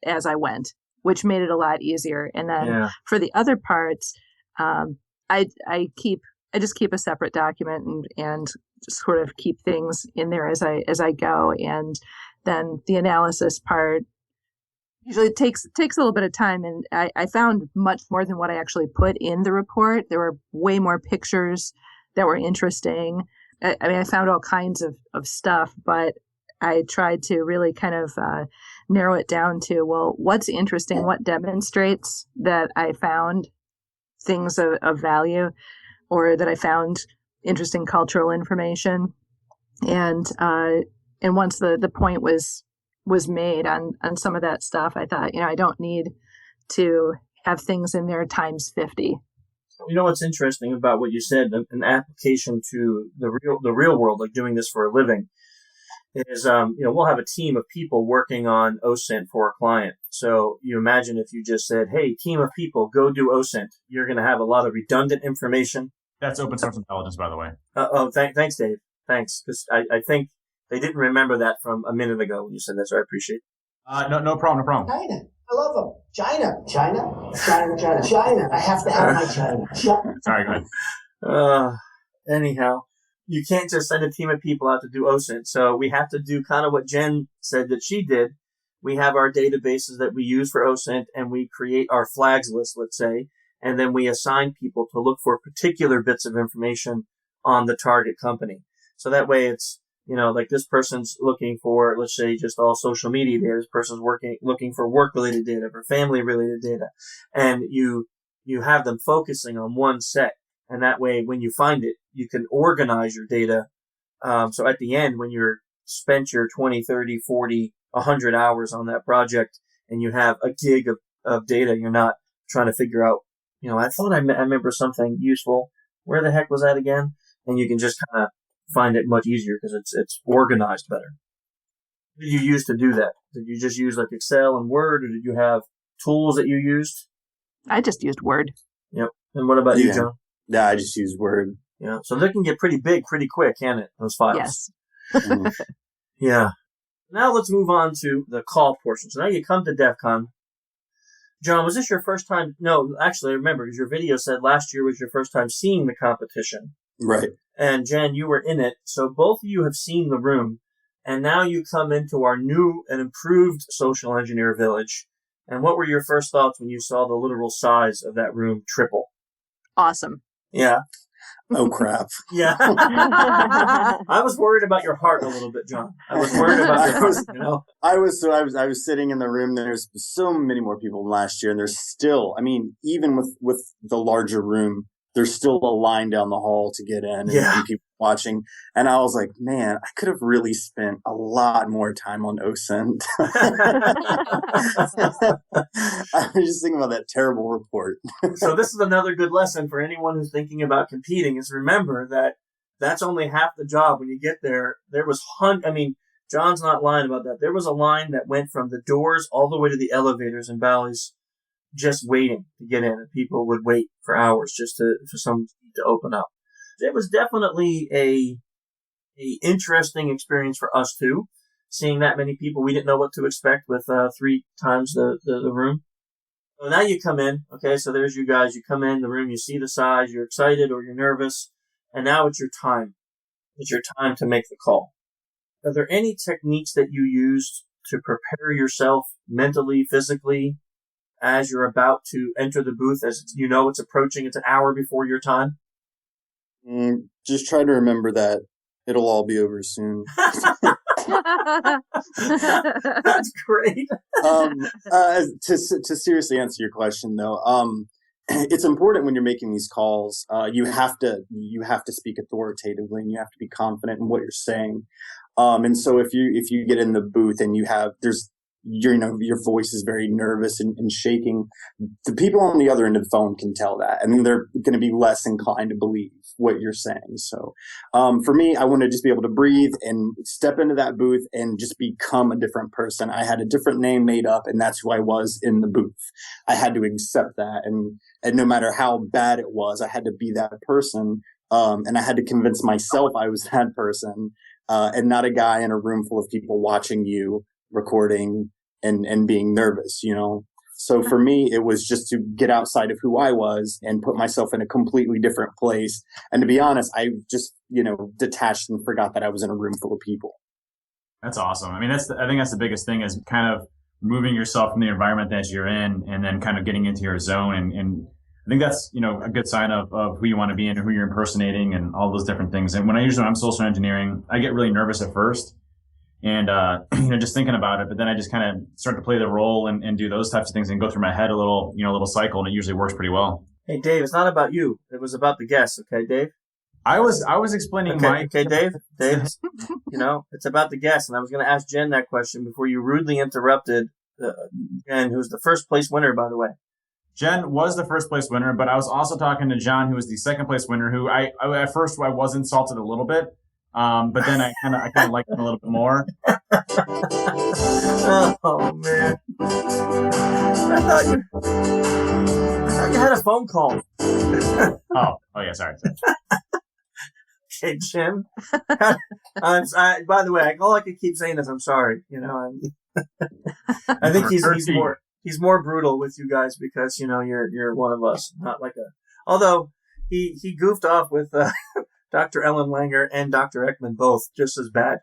as I went, which made it a lot easier. And then for the other parts, I just keep a separate document and just sort of keep things in there as I go. And then the analysis part usually takes a little bit of time. And I found much more than what I actually put in the report. There were way more pictures that were interesting. I found all kinds of stuff, but I tried to really kind of narrow it down to, well, what's interesting, what demonstrates that I found things of value or that I found interesting cultural information. And once the point was made on some of that stuff, I thought, I don't need to have things in there times 50. You know what's interesting about what you said, an application to the real world, like doing this for a living, is we'll have a team of people working on OSINT for a client. So you imagine if you just said, "Hey, team of people, go do OSINT," you're going to have a lot of redundant information. That's open source intelligence, by the way. Thanks, Dave. Thanks, because I think they didn't remember that from a minute ago when you said that, so I appreciate it. No problem. China. I love them. China. I have to have my China. Sorry, go ahead. Anyhow, you can't just send a team of people out to do OSINT. So we have to do kind of what Jen said that she did. We have our databases that we use for OSINT, and we create our flags list, let's say, and then we assign people to look for particular bits of information on the target company. So that way it's, like this person's looking for, let's say, just all social media data. This person's looking for work-related data, for family-related data. And you have them focusing on one set. And that way, when you find it, you can organize your data. So at the end, when you're spent your 20, 30, 40, 100 hours on that project and you have a gig of data, you're not trying to figure out, I thought I remember something useful. Where the heck was that again? And you can just kind of find it much easier because it's organized better. What did you use to do that? Did you just use like Excel and Word, or did you have tools that you used? I just used Word. Yep. And what about you, John? Yeah, I just use Word. Yeah. So they can get pretty big pretty quick, can it? Those files. Yes. Yeah. Now let's move on to the call portion. So now you come to DEF CON. John, was this your first time? No, actually, I remember, because your video said last year was your first time seeing the competition. Right. And Jen, you were in it. So both of you have seen the room. And now you come into our new and improved social engineer village. And what were your first thoughts when you saw the literal size of that room triple? Awesome. Yeah. Oh, crap. Yeah. I was worried about your heart a little bit, John. I was worried about your heart, I was sitting in the room. There's so many more people than last year. And there's still, even with the larger room, there's still a line down the hall to get in and people watching. And I was like, man, I could have really spent a lot more time on OSINT. I was just thinking about that terrible report. So this is another good lesson for anyone who's thinking about competing, is remember that that's only half the job. When you get there, there was John's not lying about that. There was a line that went from the doors all the way to the elevators in Bally's, just waiting to get in, and people would wait for hours just for some to open up. It was definitely a interesting experience for us too. seeing that many people. We didn't know what to expect with 3 times the room. So now you come in, okay, so there's you guys. You come in the room, you see the size, you're excited or you're nervous, and now it's your time. It's your time to make the call. Are there any techniques that you used to prepare yourself mentally, physically, as you're about to enter the booth, as you know it's approaching, it's an hour before your time? Just try to remember that it'll all be over soon. That's great. To seriously answer your question, though, it's important when you're making these calls. You have to speak authoritatively, and you have to be confident in what you're saying. And so if you get in the booth and your voice is very nervous and shaking, the people on the other end of the phone can tell that. I mean, they're going to be less inclined to believe what you're saying. So, for me, I want to just be able to breathe and step into that booth and just become a different person. I had a different name made up, and that's who I was in the booth. I had to accept that. And no matter how bad it was, I had to be that person. And I had to convince myself I was that person, and not a guy in a room full of people watching you recording and being nervous, So for me, it was just to get outside of who I was and put myself in a completely different place. And to be honest, I just, detached and forgot that I was in a room full of people. That's awesome. I mean, I think that's the biggest thing, is kind of removing yourself from the environment that you're in and then kind of getting into your zone. And I think that's, a good sign of who you want to be and who you're impersonating and all those different things. And when I'm social engineering, I get really nervous at first. And, just thinking about it, but then I just kind of start to play the role and do those types of things and go through my head a little cycle, and it usually works pretty well. Hey, Dave, it's not about you. It was about the guests. Okay, Dave? I was explaining Okay, Dave, it's about the guests. And I was going to ask Jen that question before you rudely interrupted Jen, who's the first place winner, by the way. Jen was the first place winner, but I was also talking to John, who was the second place winner, who at first I was insulted a little bit. But then I kind of liked him a little bit more. Oh man! I thought you had a phone call. oh yeah, sorry. Okay, Jim. By the way, all I could keep saying is I'm sorry. I think he's more brutal with you guys because you're one of us, not like a. Although he goofed off with. Dr. Ellen Langer and Dr. Ekman both just as bad.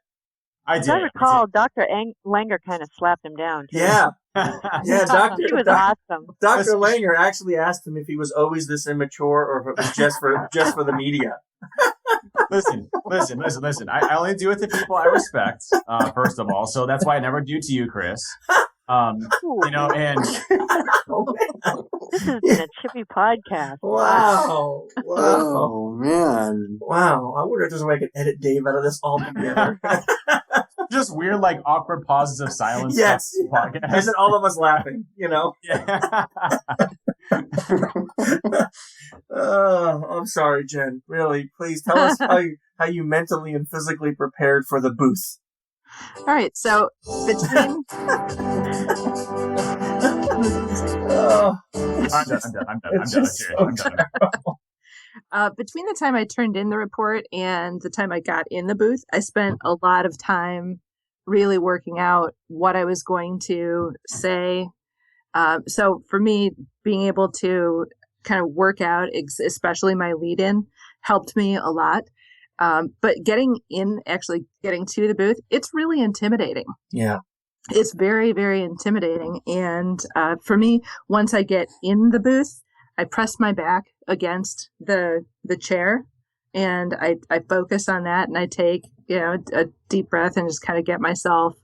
I recall Dr. Langer kind of slapped him down, too. Yeah. Yeah, He was awesome. Dr. Langer actually asked him if he was always this immature or if it was just for the media. Listen. I only do it to people I respect, first of all. So that's why I never do to you, Chris. And this is a chippy podcast. Wow. Oh man. Wow. I wonder if there's a way I could edit Dave out of this altogether. Just weird, awkward pauses of silence. Yes. Podcast. Isn't all of us laughing, Yeah. I'm sorry, Jen. Really, please tell us how you mentally and physically prepared for the booth. All right, so between I'm done. Between the time I turned in the report and the time I got in the booth, I spent a lot of time really working out what I was going to say. So for me, being able to kind of work out, especially my lead-in, helped me a lot. But actually getting to the booth, it's really intimidating. Yeah. It's very, very intimidating. And for me, once I get in the booth, I press my back against the chair and I focus on that, and I take, a deep breath and just kind of get myself,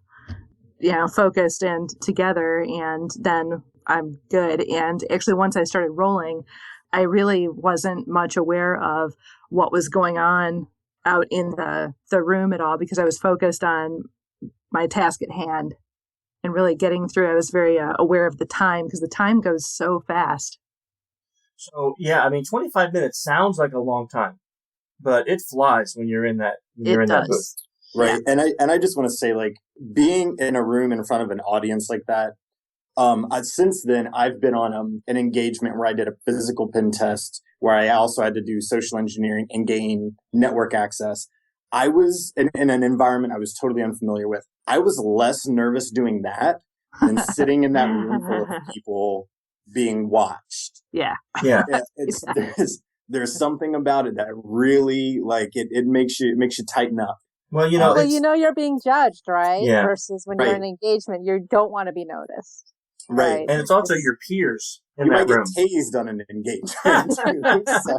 focused and together, and then I'm good. And actually, once I started rolling, I really wasn't much aware of what was going on out in the room at all, because I was focused on my task at hand and really getting through. I was very aware of the time, because the time goes so fast. So, 25 minutes sounds like a long time, but it flies when you're in that booth. Right. Yeah. And I just want to say, being in a room in front of an audience like that, since then, I've been on an engagement where I did a physical pen test, where I also had to do social engineering and gain network access. I was in an environment I was totally unfamiliar with. I was less nervous doing that than sitting in that room full of people being watched. Yeah. Yeah. There's something about it that really it makes you tighten up. Well, well, you're being judged, right? Yeah. Versus when you're in engagement, you don't want to be noticed. Right. And it's also your peers in you that might room. get tased on an engagement too. So,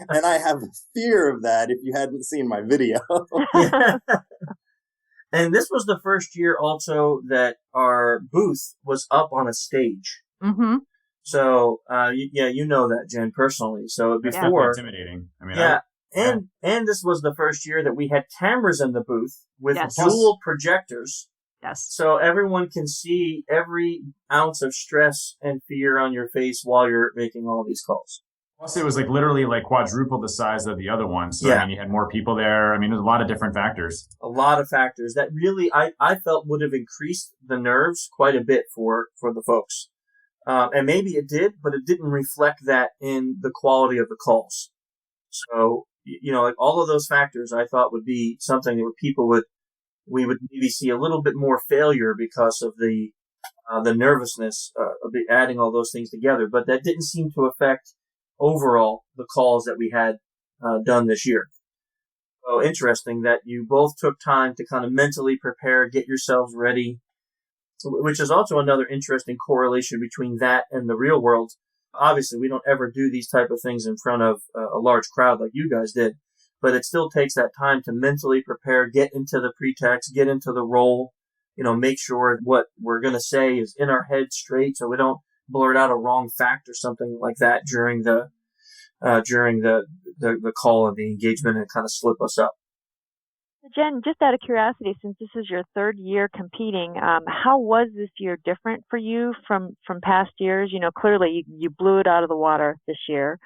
and I have fear of that if you hadn't seen my video. Yeah. And this was the first year also that our booth was up on a stage. Mm-hmm. So, you know that, Jen, personally. So That's before, intimidating. I mean, yeah, and this was the first year that we had cameras in the booth with Yes. dual projectors. Yes. So everyone can see every ounce of stress and fear on your face while you're making all these calls. Plus, it was literally quadruple the size of the other one. So, Yeah. I mean, you had more people there. I mean, there's a lot of different factors. A lot of factors that really I felt would have increased the nerves quite a bit for the folks. And maybe it did, but it didn't reflect that in the quality of the calls. So, all of those factors I thought would be something where we would maybe see a little bit more failure because of the nervousness of adding all those things together. But that didn't seem to affect overall the calls that we had done this year. So interesting that you both took time to kind of mentally prepare, get yourselves ready, which is also another interesting correlation between that and the real world. Obviously, we don't ever do these type of things in front of a large crowd like you guys did, but it still takes that time to mentally prepare, get into the pretext, get into the role, make sure what we're going to say is in our head straight so we don't blurt out a wrong fact or something like that during the call and the engagement and kind of slip us up. Jen, just out of curiosity, since this is your third year competing, how was this year different for you from past years? Clearly you blew it out of the water this year.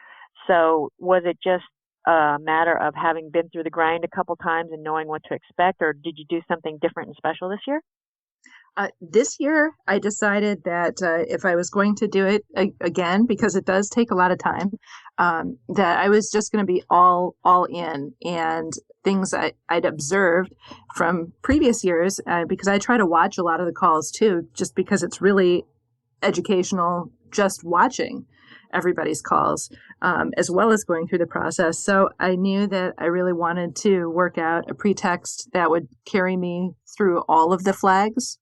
So was it just a matter of having been through the grind a couple times and knowing what to expect, or did you do something different and special this year? This year, I decided that if I was going to do it again, because it does take a lot of time, that I was just going to be all in, and things I'd observed from previous years, because I try to watch a lot of the calls too, just because it's really educational just watching everybody's calls, as well as going through the process. So I knew that I really wanted to work out a pretext that would carry me through all of the flags.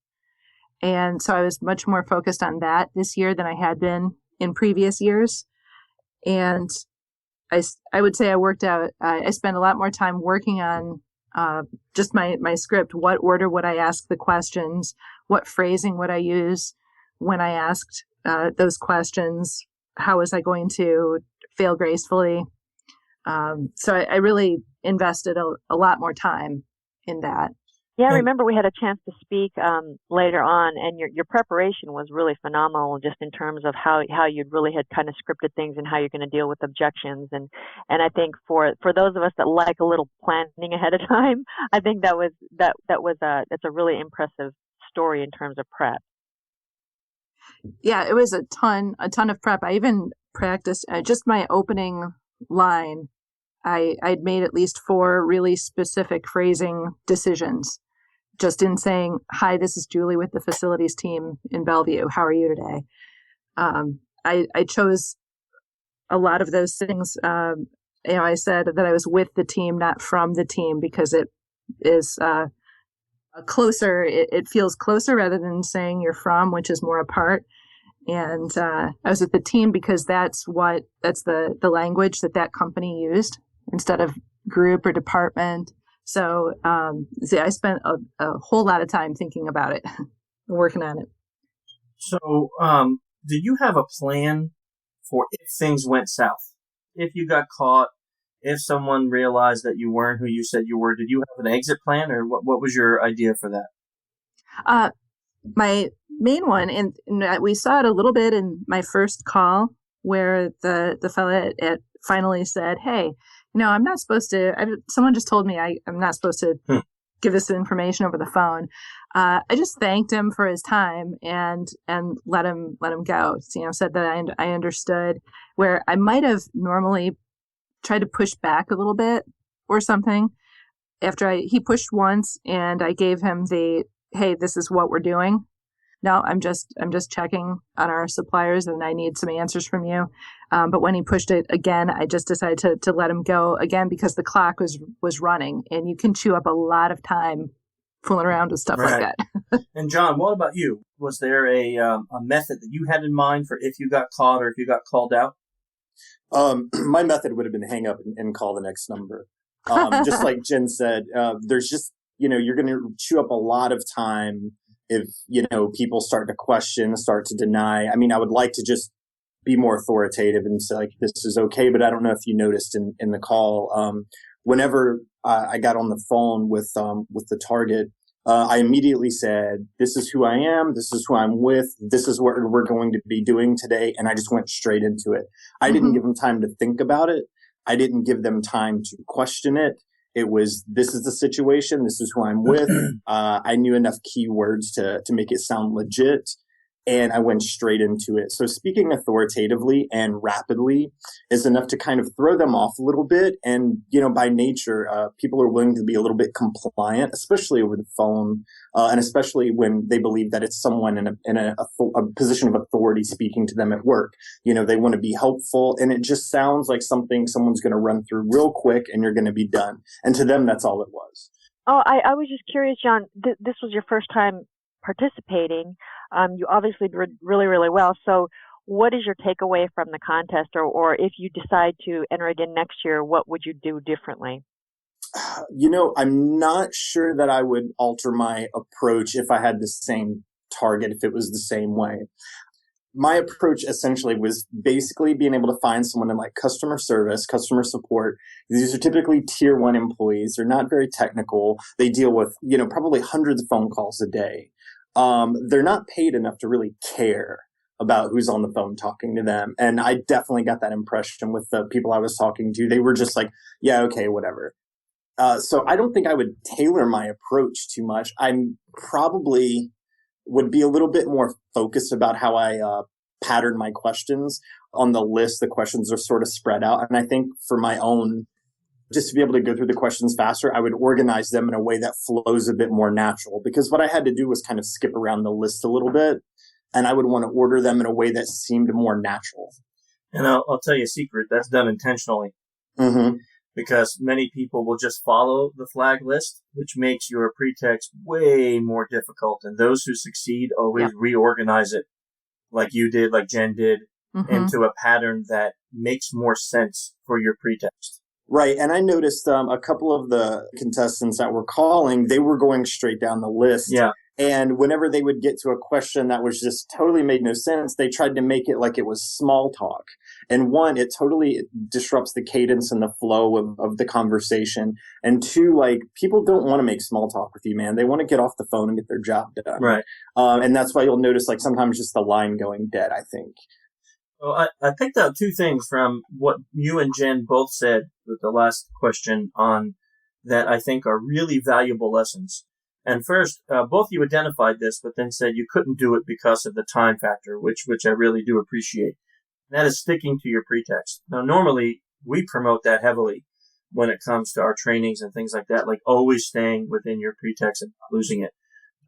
And so I was much more focused on that this year than I had been in previous years. And I would say I spent a lot more time working on just my script. What order would I ask the questions? What phrasing would I use when I asked those questions? How was I going to fail gracefully? So I really invested a lot more time in that. Yeah, I remember we had a chance to speak later on, and your preparation was really phenomenal, just in terms of how you really had kind of scripted things and how you're going to deal with objections. And I think for those of us that like a little planning ahead of time, I think that's a really impressive story in terms of prep. Yeah, it was a ton of prep. I even practiced just my opening line. I'd made at least 4 really specific phrasing decisions, just in saying, "Hi, this is Julie with the facilities team in Bellevue. How are you today?" I chose a lot of those things. I said that I was with the team, not from the team, because it is closer. It feels closer rather than saying you're from, which is more apart. And I was with the team because that's the language that company used instead of group or department. So I spent a whole lot of time thinking about it, working on it. So did you have a plan for if things went south? If you got caught, if someone realized that you weren't who you said you were, did you have an exit plan, or what was your idea for that? My main one, and we saw it a little bit in my first call, where the fella finally said, "Hey, I'm not supposed to." Someone just told me I'm not supposed to give this information over the phone. I just thanked him for his time and let him go. Said that I understood, where I might have normally tried to push back a little bit or something. after he pushed once and I gave him the, hey, this is what we're doing. No, I'm just checking on our suppliers and I need some answers from you. But when he pushed it again, I just decided to let him go again because the clock was running and you can chew up a lot of time fooling around with stuff like that. And John, what about you? Was there a method that you had in mind for if you got caught or if you got called out? My method would have been hang up and call the next number. Just like Jen said, there's just, you're going to chew up a lot of time if, people start to question, start to deny. I mean, I would like to just be more authoritative and say, like, this is okay. But I don't know if you noticed in the call, whenever I got on the phone with the target, I immediately said, this is who I am. This is who I'm with. This is what we're going to be doing today. And I just went straight into it. I didn't give them time to think about it. I didn't give them time to question it. It was, this is the situation. This is who I'm with. I knew enough keywords to make it sound legit. And I went straight into it. So speaking authoritatively and rapidly is enough to kind of throw them off a little bit. And, by nature, people are willing to be a little bit compliant, especially over the phone, and especially when they believe that it's someone in a position of authority speaking to them at work. They want to be helpful. And it just sounds like something someone's going to run through real quick and you're going to be done. And to them, that's all it was. Oh, I was just curious, John, this was your first time participating. You obviously did really, really well. So what is your takeaway from the contest? Or if you decide to enter again next year, what would you do differently? I'm not sure that I would alter my approach if I had the same target, if it was the same way. My approach essentially was basically being able to find someone in like customer service, customer support. These are typically tier 1 employees. They're not very technical. They deal with, probably hundreds of phone calls a day. They're not paid enough to really care about who's on the phone talking to them. And I definitely got that impression with the people I was talking to. They were just like, yeah, okay, whatever. So I don't think I would tailor my approach too much. I'm probably would be a little bit more focused about how I pattern my questions. On the list, the questions are sort of spread out. And I think for my own, just to be able to go through the questions faster, I would organize them in a way that flows a bit more natural. Because what I had to do was kind of skip around the list a little bit. And I would want to order them in a way that seemed more natural. And I'll tell you a secret. That's done intentionally. Mm-hmm. Because many people will just follow the flag list, which makes your pretext way more difficult. And those who succeed always reorganize it, like you did, like Jen did, into a pattern that makes more sense for your pretext. Right. And I noticed a couple of the contestants that were calling, they were going straight down the list. Yeah. And whenever they would get to a question that was just totally made no sense, they tried to make it like it was small talk. And one, it totally disrupts the cadence and the flow of the conversation. And two, like, people don't want to make small talk with you, man. They want to get off the phone and get their job done. Right. And that's why you'll notice, like, sometimes just the line going dead, I think. Well, I picked out two things from what you and Jen both said with the last question on that I think are really valuable lessons. And first, both you identified this, but then said you couldn't do it because of the time factor, which I really do appreciate. And that is sticking to your pretext. Now, normally, we promote that heavily when it comes to our trainings and things like that, like always staying within your pretext and not losing it.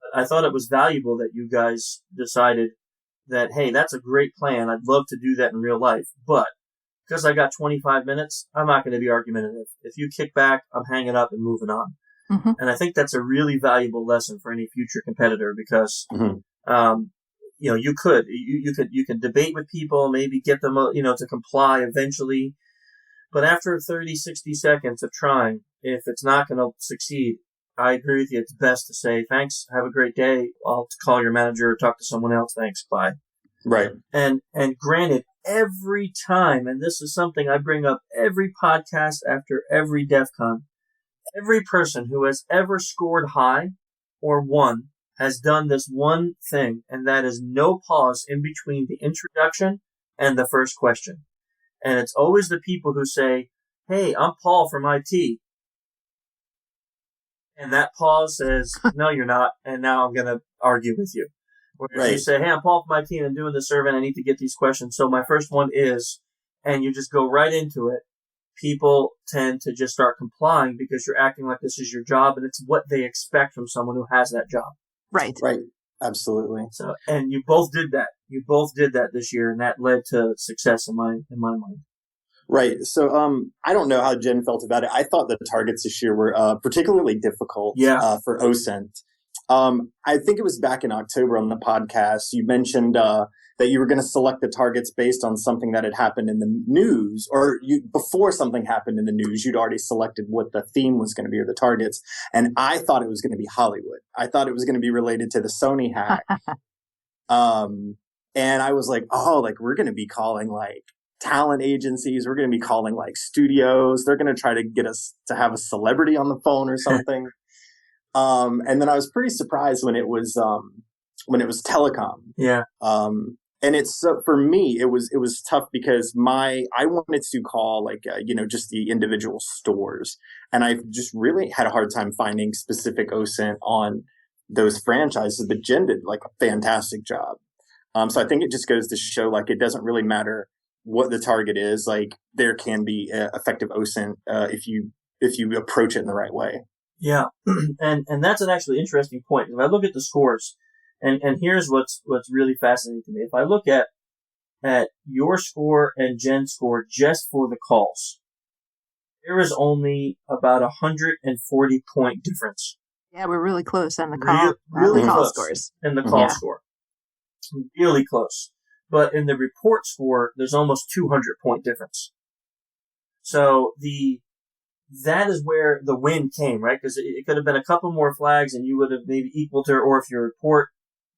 But I thought it was valuable that you guys decided that, hey, that's a great plan. I'd love to do that in real life. But because I got 25 minutes, I'm not going to be argumentative. If you kick back, I'm hanging up and moving on. Mm-hmm. And I think that's a really valuable lesson for any future competitor because, you can debate with people, maybe get them, to comply eventually. But after 30, 60 seconds of trying, if it's not going to succeed, I agree with you. It's best to say, thanks, have a great day. I'll call your manager or talk to someone else. Thanks, bye. Right. And granted, every time, and this is something I bring up every podcast after every DEF CON, every person who has ever scored high or won has done this one thing, and that is no pause in between the introduction and the first question. And it's always the people who say, hey, I'm Paul from IT. And that pause says, no, you're not, and now I'm going to argue with you. Whereas you say, hey, I'm Paul from IT, and I'm doing this survey, and I need to get these questions. So my first one is, and you just go right into it. people tend to just start complying because you're acting like this is your job and it's what they expect from someone who has that job. Right. Right. Absolutely. So, and you both did that. You both did that this year, and that led to success in my mind. Right. So, I don't know how Jen felt about it. I thought the targets this year were particularly difficult for OSINT. I think it was back in October on the podcast, you mentioned that you were going to select the targets based on something that had happened in the news, or before something happened in the news, you'd already selected what the theme was going to be, or the targets. And I thought it was going to be Hollywood. I thought it was going to be related to the Sony hack. And I was like, we're going to be calling like talent agencies. We're going to be calling like studios. They're going to try to get us to have a celebrity on the phone or something. And then I was pretty surprised when it was telecom. Yeah. And it's for me, it was tough because I wanted to call just the individual stores, and I just really had a hard time finding specific OSINT on those franchises. But Jen did like a fantastic job. So I think it just goes to show like it doesn't really matter what the target is. Like there can be effective OSINT if you approach it in the right way. Yeah, and that's an actually interesting point. If I look at the scores, and here's what's really fascinating to me. If I look at your score and Jen's score just for the calls, there is only about 140 point difference. Yeah, we're really close on the call, really call close scores. In the call score. Really close. But in the report score, there's almost 200 point difference. So that is where the win came, right? Because it could have been a couple more flags and you would have maybe equaled her, or if your report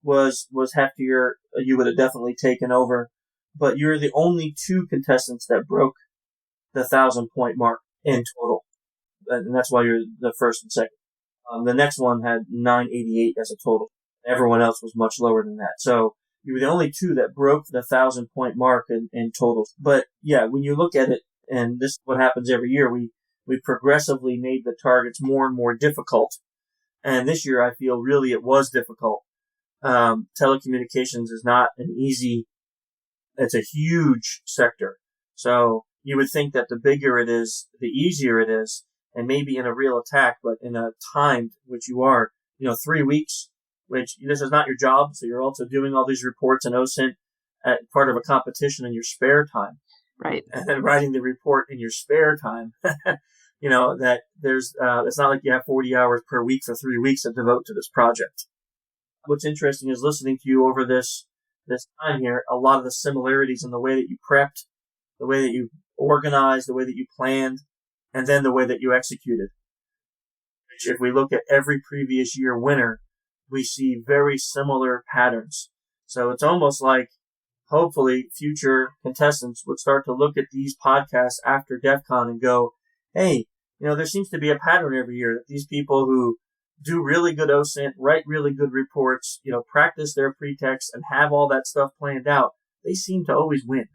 was heftier, you would have definitely taken over. But you're the only two contestants that broke the 1,000 point mark in total. And that's why you're the first and second. The next one had 988 as a total. Everyone else was much lower than that. So you were the only two that broke the 1,000 point mark in total. But yeah, when you look at it, and this is what happens every year, we progressively made the targets more and more difficult. And this year, I feel really it was difficult. Telecommunications is not an easy, it's a huge sector. So you would think that the bigger it is, the easier it is, and maybe in a real attack, but in a timed, which you are, 3 weeks, which this is not your job. So you're also doing all these reports and OSINT at part of a competition in your spare time. Right. And then writing the report in your spare time. That there's, it's not like you have 40 hours per week for 3 weeks to devote to this project. What's interesting is listening to you over this time here, a lot of the similarities in the way that you prepped, the way that you organized, the way that you planned, and then the way that you executed. Which, if we look at every previous year winner, we see very similar patterns. So it's almost like, hopefully, future contestants would start to look at these podcasts after DEF CON and go, hey, there seems to be a pattern every year that these people who do really good OSINT, write really good reports, practice their pretext and have all that stuff planned out, they seem to always win.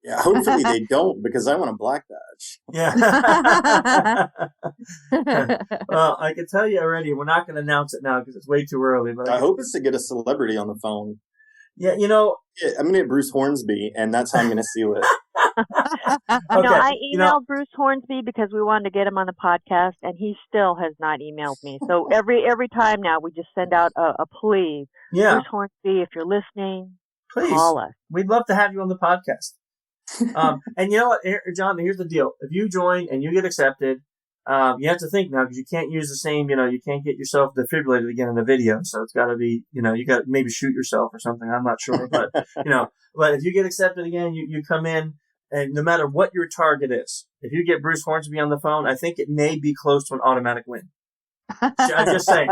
Yeah, hopefully they don't, because I want a black badge. Yeah. Well, I can tell you already, we're not going to announce it now because it's way too early. But I hope it's to get a celebrity on the phone. Yeah, I'm going to get Bruce Hornsby, and that's how I'm going to seal it. Okay. I emailed Bruce Hornsby because we wanted to get him on the podcast, and he still has not emailed me. So every time now, we just send out a plea. Yeah. Bruce Hornsby, if you're listening, please call us. We'd love to have you on the podcast. And you know what, John, here's the deal. If you join and you get accepted, you have to think now, because you can't use the same, you can't get yourself defibrillated again in the video. So it's got to be, you got to maybe shoot yourself or something. I'm not sure. But, but if you get accepted again, you come in, and no matter what your target is, if you get Bruce Hornsby on the phone, I think it may be close to an automatic win. I'm just saying.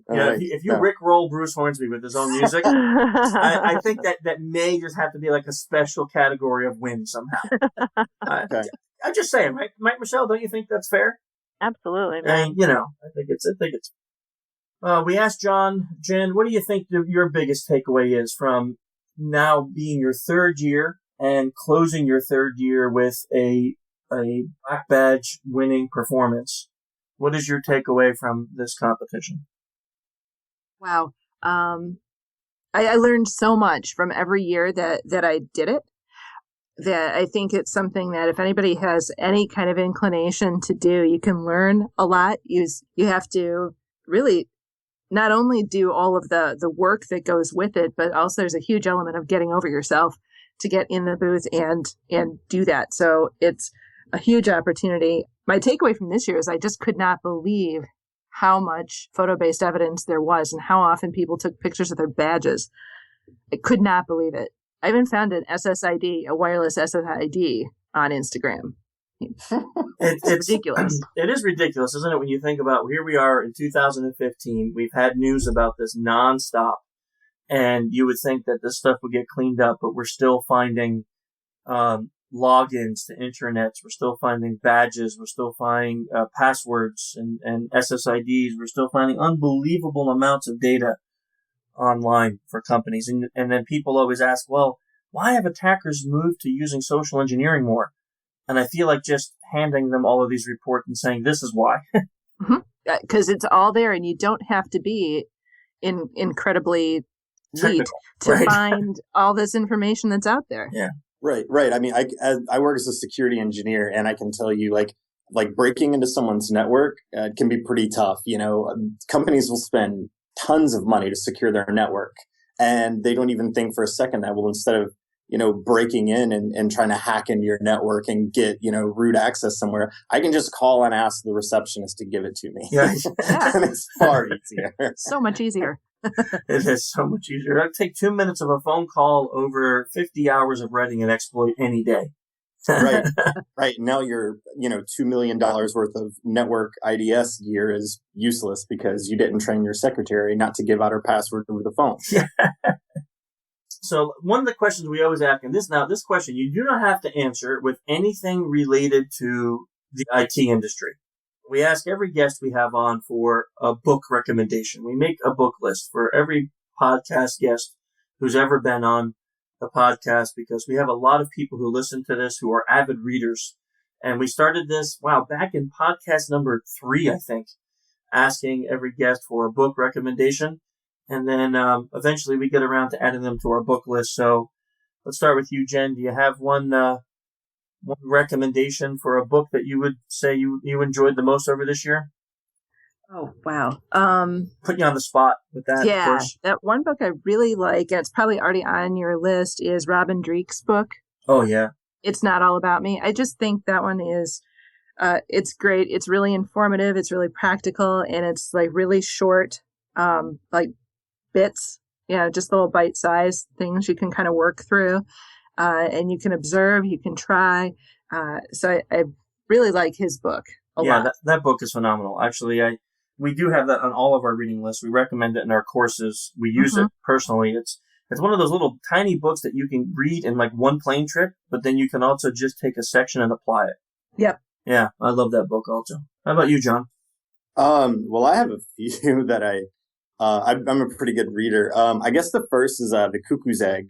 If you rickroll Bruce Hornsby with his own music, I think that may just have to be like a special category of win somehow. Okay. I'm just saying, right, Mike, Michelle, don't you think that's fair? Absolutely, man. And, I think it's. We asked Jen, what do you think your biggest takeaway is from now being your third year and closing your third year with a black badge winning performance? What is your takeaway from this competition? Wow. I learned so much from every year that I did it. that I think it's something that if anybody has any kind of inclination to do, you can learn a lot. You have to really not only do all of the work that goes with it, but also there's a huge element of getting over yourself to get in the booth and do that. So it's a huge opportunity. My takeaway from this year is I just could not believe how much photo-based evidence there was and how often people took pictures of their badges. I could not believe it. I even found an SSID, a wireless SSID on Instagram. It's ridiculous. It is ridiculous, isn't it? When you think about here we are in 2015, we've had news about this nonstop, and you would think that this stuff would get cleaned up, but we're still finding logins to intranets. We're still finding badges. We're still finding passwords and SSIDs. We're still finding unbelievable amounts of data online for companies. And then people always ask, well, why have attackers moved to using social engineering more? And I feel like just handing them all of these reports and saying, this is why. Because it's all there, and you don't have to be incredibly neat to find all this information that's out there. Yeah. Right. I mean, I work as a security engineer, and I can tell you, like breaking into someone's network can be pretty tough. You know, companies will spend tons of money to secure their network, and they don't even think for a second that, well, instead of, you know, breaking in and trying to hack into your network and get, you know, root access somewhere, I can just call and ask the receptionist to give it to me. Yeah. And it's far easier. So much easier. It is so much easier. I'd take 2 minutes of a phone call over 50 hours of writing an exploit any day. Right. Now your, you know, $2 million worth of network IDS gear is useless because you didn't train your secretary not to give out her password over the phone. So one of the questions we always ask, and this question you do not have to answer with anything related to the IT industry. We ask every guest we have on for a book recommendation. We make a book list for every podcast guest who's ever been on the podcast, because we have a lot of people who listen to this who are avid readers. And we started this, back in podcast number 3, I think, asking every guest for a book recommendation. And then eventually we get around to adding them to our book list. So let's start with you, Jen. Do you have one recommendation for a book that you would say you enjoyed the most over this year? Oh, wow. Put you on the spot with that. Yeah, of course. that one book I really like, and it's probably already on your list, is Robin Dreek's book. Oh, yeah. It's Not All About Me. I just think that one is, it's great. It's really informative. It's really practical, and it's like really short, like bits, just little bite-sized things you can kind of work through, and you can observe, you can try. So I really like his book a lot. Yeah, that book is phenomenal. Actually, we do have that on all of our reading lists. We recommend it in our courses. We use it personally. It's one of those little tiny books that you can read in like one plane trip, but then you can also just take a section and apply it. Yep. Yeah, I love that book also. How about you, John? Well, I have a few that I'm a pretty good reader. I guess the first is The Cuckoo's Egg.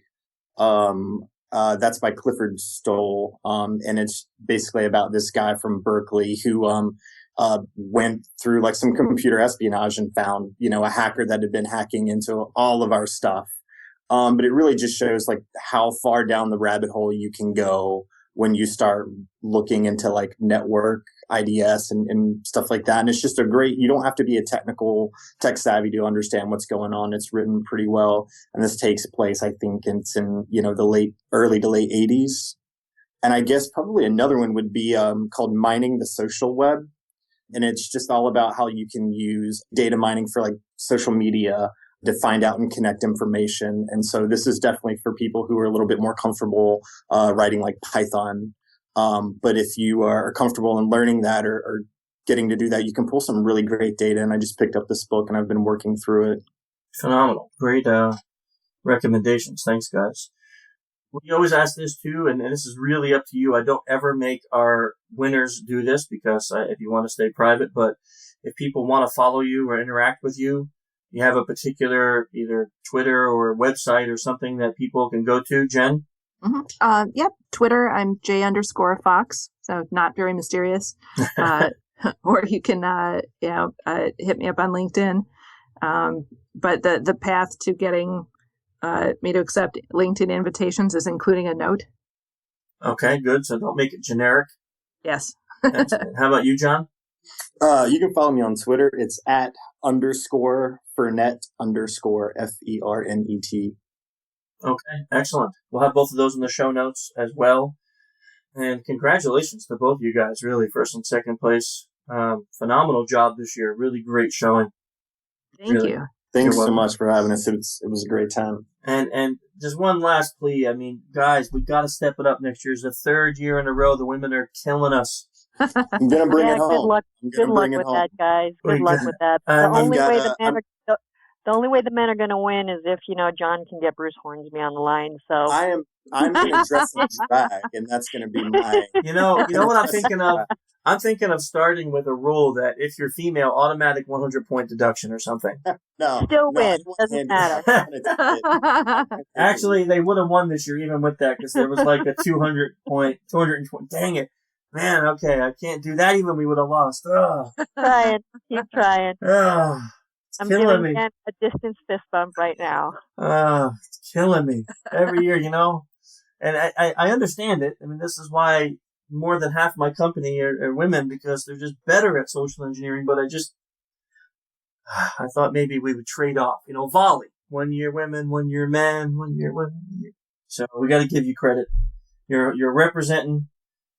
That's by Clifford Stoll. And it's basically about this guy from Berkeley who went through like some computer espionage and found, a hacker that had been hacking into all of our stuff. But it really just shows like how far down the rabbit hole you can go when you start looking into like network IDS and stuff like that. And it's just you don't have to be a tech savvy to understand what's going on. It's written pretty well. And this takes place, I think it's in, the early to late 80s. And I guess probably another one would be called Mining the Social Web. And it's just all about how you can use data mining for like social media to find out and connect information. And so this is definitely for people who are a little bit more comfortable writing like Python. But if you are comfortable in learning that or getting to do that, you can pull some really great data. And I just picked up this book and I've been working through it. Phenomenal. Great recommendations. Thanks, guys. We always ask this too, and this is really up to you. I don't ever make our winners do this because if you want to stay private, but if people want to follow you or interact with you, you have a particular either Twitter or website or something that people can go to, Jen? Yep. Twitter, I'm J_Fox, so not very mysterious. Or you can, hit me up on LinkedIn. But the path to getting me to accept LinkedIn invitations is including a note. Okay, good. So don't make it generic. Yes. Excellent. How about you, John? You can follow me on Twitter. It's @_Fernet_FERNET. Okay, excellent. We'll have both of those in the show notes as well. And congratulations to both of you guys, really, first and second place. Phenomenal job this year. Really great showing. Thank Really. you. Thanks You're so welcome. much for having us. It was a great time. And just one last plea. I mean, guys, we got to step it up next year. It's the third year in a row. The women are killing us. I'm gonna bring it home. Good luck. I'm gonna Good luck bring it with home. that, guys. Good luck with that. I The mean, only way gotta- the only way the men are going to win is if John can get Bruce Hornsby on the line. So I'm gonna dress in drag, and that's gonna be my. You know what I'm thinking of? I'm thinking of starting with a rule that if you're female, automatic 100-point deduction or something. No, Still no, win. I want Doesn't Andy. matter. I want it. Actually, they would have won this year even with that because there was like a 220. Dang it. Man, okay, I can't do that even. We would have lost. Ugh. Keep trying. Ugh. It's I'm killing giving me. Jen a distance fist bump right now. It's killing me every year, And I understand it. I mean, this is why more than half my company are women because they're just better at social engineering. But I thought maybe we would trade off. Volley. 1 year women, 1 year men, 1 year women. So we got to give you credit. You're representing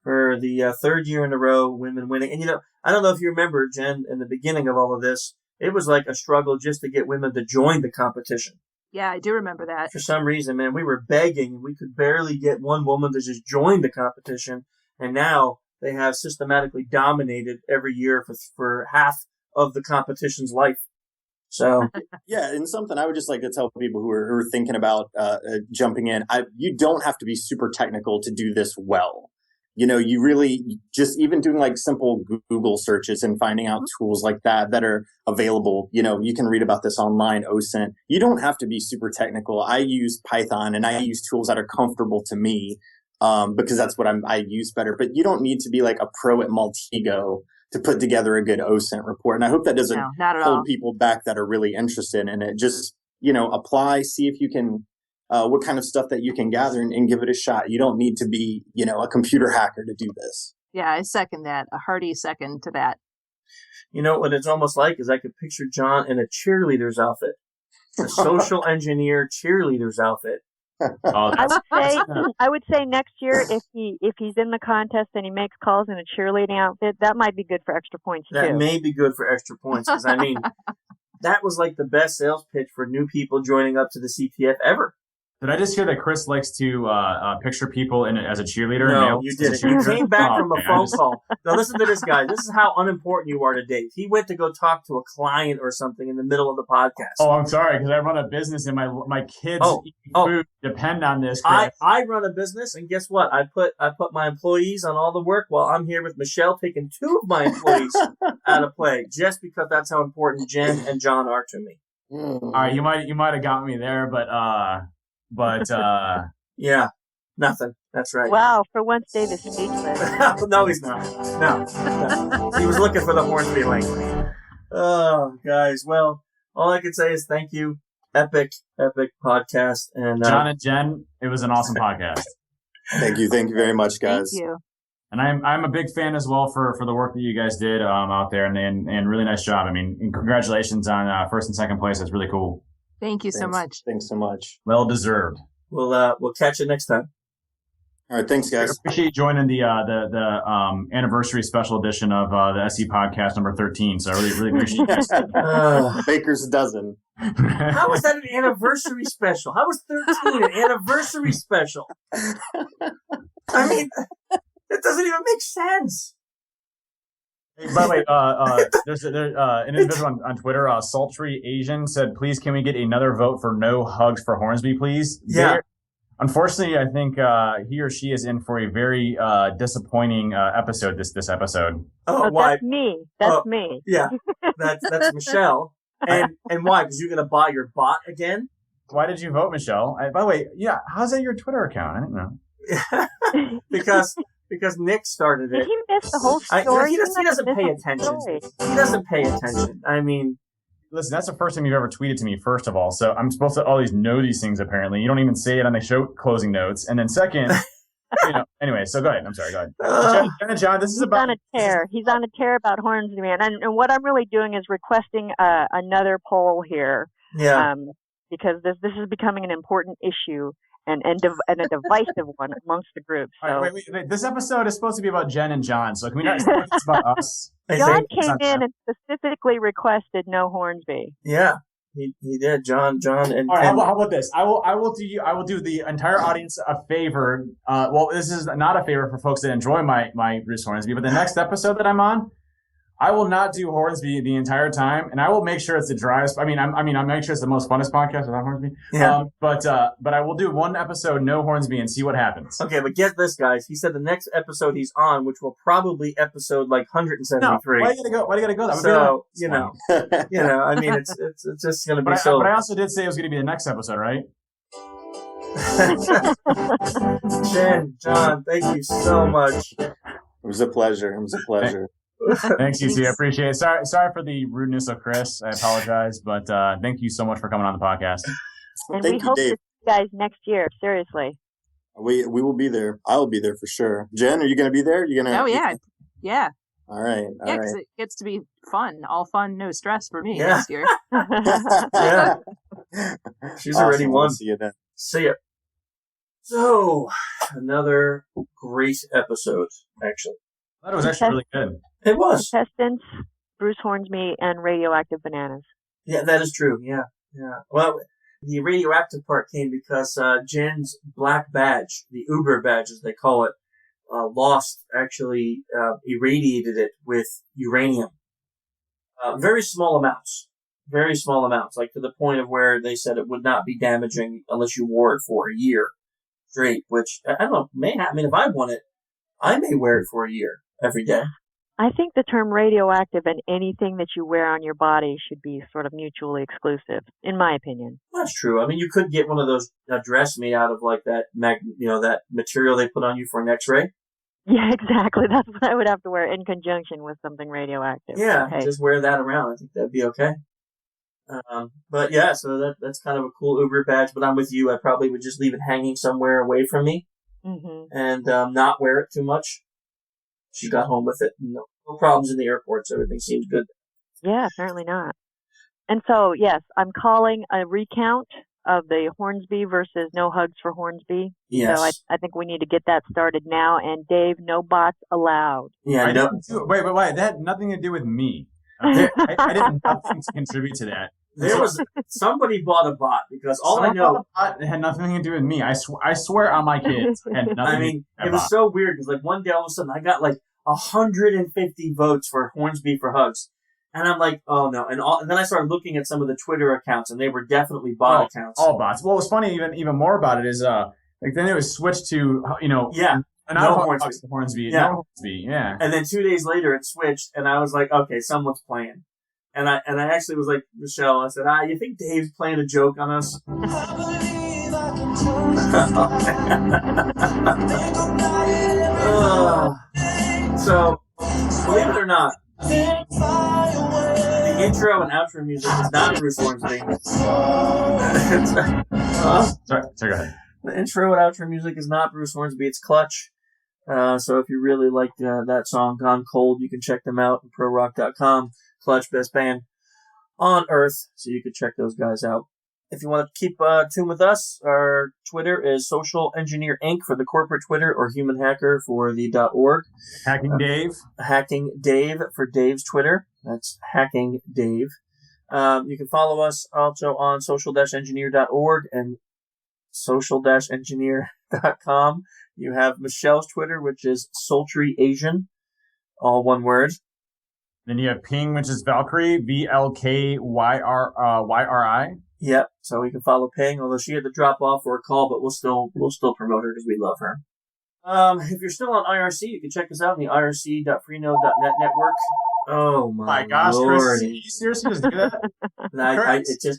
for the third year in a row, women winning. And I don't know if you remember, Jen, in the beginning of all of this, it was like a struggle just to get women to join the competition. Yeah, I do remember that. For some reason, man, we were begging. We could barely get one woman to just join the competition. And now they have systematically dominated every year for half of the competition's life. So, Yeah, and something I would just like to tell people who are thinking about jumping in, you don't have to be super technical to do this well. You really just even doing like simple Google searches and finding out tools like that are available. You can read about this online, OSINT. You don't have to be super technical. I use Python and I use tools that are comfortable to me because that's what I use better. But you don't need to be like a pro at Maltego to put together a good OSINT report. And I hope that doesn't not at all. hold people back that are really interested in it. Just, apply, see if you can what kind of stuff that you can gather and give it a shot. You don't need to be, a computer hacker to do this. Yeah, I second that. A hearty second to that. What it's almost like is I could picture John in a cheerleader's outfit, a social engineer cheerleader's outfit. Oh, I would say next year if he's in the contest and he makes calls in a cheerleading outfit, that might be good for extra points That too. may be good for extra points because that was like the best sales pitch for new people joining up to the CTF ever. Did I just hear that Chris likes to picture people as a cheerleader? No, you didn't. You came back from a phone call. Now listen to this, guy. This is how unimportant you are to Dave. He went to go talk to a client or something in the middle of the podcast. Oh, I'm sorry, because I run a business and my kids' food depend on this. Chris. I run a business, and guess what? I put my employees on all the work while I'm here with Michelle taking 2 of my employees out of play, just because that's how important Jen and John are to me. All right, you might have got me there, but yeah, nothing. That's right. Wow, for once Dave is speechless. No, he's not. No. He was looking for the Hornsby link. Oh, guys. Well, all I can say is thank you. Epic podcast. And John and Jen, it was an awesome podcast. Thank you very much, guys. Thank you. And I'm a big fan as well for the work that you guys did out there, and really nice job. I mean, and congratulations on first and second place. That's really cool. Thank you so much. Thanks so much. Well deserved. We'll catch you next time. All right, thanks, guys. Appreciate you joining the anniversary special edition of the SE podcast number 13. So I really appreciate you guys. Baker's dozen. How was that an anniversary special? How was 13 an anniversary special? I mean, it doesn't even make sense. Hey, by the way, there's an individual on Twitter, Sultry Asian, said, "Please, can we get another vote for no hugs for Hornsby, please?" Yeah. Unfortunately, I think he or she is in for a very disappointing episode. This episode. Oh, why? That's me. That's me. Yeah, that's Michelle. And why? Because you're gonna buy your bot again? Why did you vote, Michelle? By the way, yeah, how's that your Twitter account? I didn't know. Because Nick started it. Did he miss the whole story? He doesn't pay attention. He doesn't pay attention. I mean, listen, that's the first time you've ever tweeted to me, first of all. So I'm supposed to always know these things, apparently. You don't even say it on the show closing notes. And then second, Anyway, so go ahead. I'm sorry. Go ahead. Jen and Jon, this is He's about on a tear. He's on a tear about Hornsby, man. And what I'm really doing is requesting another poll here. Yeah. Because this is becoming an important issue and a divisive one amongst the group. So All right, wait. This episode is supposed to be about Jen and Jon, so can we not say it's about us? John came in and specifically requested no Hornsby. Yeah. He did, John, and. All right, how about this? I will do the entire audience a favor. Well, this is not a favor for folks that enjoy my Bruce Hornsby, but the next episode that I'm on, I will not do Hornsby the entire time, and I will make sure it's the driest. I'll make sure it's the most funnest podcast without Hornsby. Yeah. But I will do one episode no Hornsby and see what happens. Okay, but get this, guys. He said the next episode he's on, which will probably episode like 173. No, why do you gotta go? That would So be like, I mean, it's just gonna be but so. But I also did say it was gonna be the next episode, right? Jen, Jon, thank you so much. It was a pleasure. Thanks, UC. I appreciate it. Sorry for the rudeness of Chris. I apologize, but thank you so much for coming on the podcast. And Thank we you, hope to Dave. see you guys next year. Seriously. We will be there. I'll be there for sure. Jen, are you going to be there? You gonna? Oh yeah. All right. Yeah, because it gets to be fun. All fun, no stress for me Yeah. next year. Yeah. She's already Awesome. won. We'll see you then. See ya. So, another great episode, actually. I thought it was actually really good. It was. Contestants, Bruce Hornsby, and Radioactive Bananas. Yeah, that is true. Yeah. Well, the radioactive part came because Jen's black badge, the Uber badge as they call it, irradiated it with uranium. Very small amounts, like to the point of where they said it would not be damaging unless you wore it for a year straight, which I don't know, if I want it, I may wear it for a year every day. I think the term radioactive and anything that you wear on your body should be sort of mutually exclusive, in my opinion. That's true. I mean, you could get one of those dress made out of like that, that material they put on you for an X-ray. Yeah, exactly. That's what I would have to wear in conjunction with something radioactive. Yeah, Okay. just wear that around. I think that'd be okay. But yeah, so that's kind of a cool Uber badge. But I'm with you. I probably would just leave it hanging somewhere away from me and not wear it too much. She got home with it. No problems in the airport, so everything seems good. Yeah, apparently not. And so, yes, I'm calling a recount of the Hornsby versus No Hugs for Hornsby. Yes. So I think we need to get that started now. And Dave, no bots allowed. Yeah, no. Wait. That had nothing to do with me. I did nothing to contribute to that. There was somebody bought a bot because all I know. It had nothing to do with me. I swear on my kids. It had nothing I mean, to do it with was so weird because like one day all of a sudden I got like 150 votes for Hornsby for Hugs. And I'm like, oh no. And then I started looking at some of the Twitter accounts and they were definitely bot accounts. All bots. What was funny even more about it is then it was switched to Yeah. No Hornsby. Hornsby. Yeah. No Hornsby. Yeah. And then 2 days later it switched and I was like, okay, someone's playing. And I actually was like, Michelle, I said, you think Dave's playing a joke on us? So, believe it or not, the intro and outro music is not Bruce Hornsby. Sorry, go ahead. The intro and outro music is not Bruce Hornsby, it's Clutch. So if you really like that song, Gone Cold, you can check them out at prorock.com. Clutch, best band on earth, so you can check those guys out. If you want to keep tuned with us, our Twitter is Social Engineer Inc. for the corporate Twitter, or Human Hacker for the .org. Hacking Dave. Hacking Dave for Dave's Twitter. That's Hacking Dave. You can follow us also on social-engineer.org and social-engineer.com. You have Michelle's Twitter, which is Sultry Asian, all one word. Then you have Ping, which is Valkyrie, VLKYRI. Yep. So we can follow Ping, although she had to drop off for a call, but we'll still promote her because we love her. If you're still on IRC, you can check us out on the irc.freenode.net network. Oh my gosh, Lord. Chris, you seriously just do that?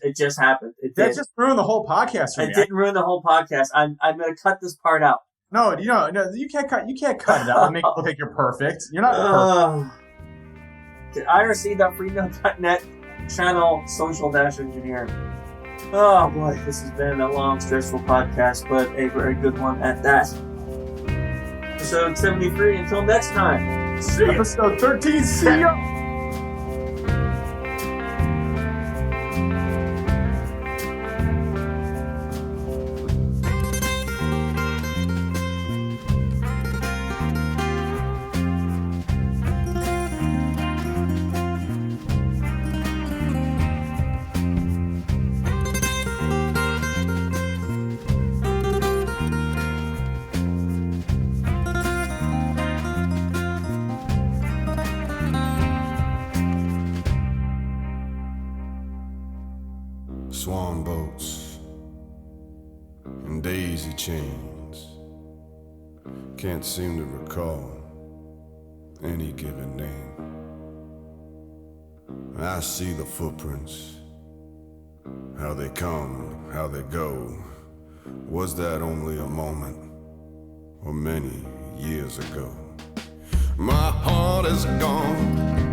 It just happened. That just ruined the whole podcast for me. It didn't ruin the whole podcast. I'm going to cut this part out. No, you can't cut it out and make it look like you're perfect. You're not perfect. irc.freenode.net channel social-engineer. Oh boy, this has been a long, stressful podcast, but a very good one at that. episode 73. Until next time, see ya. Episode 13, see ya! Swan boats and daisy chains. Can't seem to recall any given name. I see the footprints, how they come, how they go. Was that only a moment or many years ago? My heart is gone.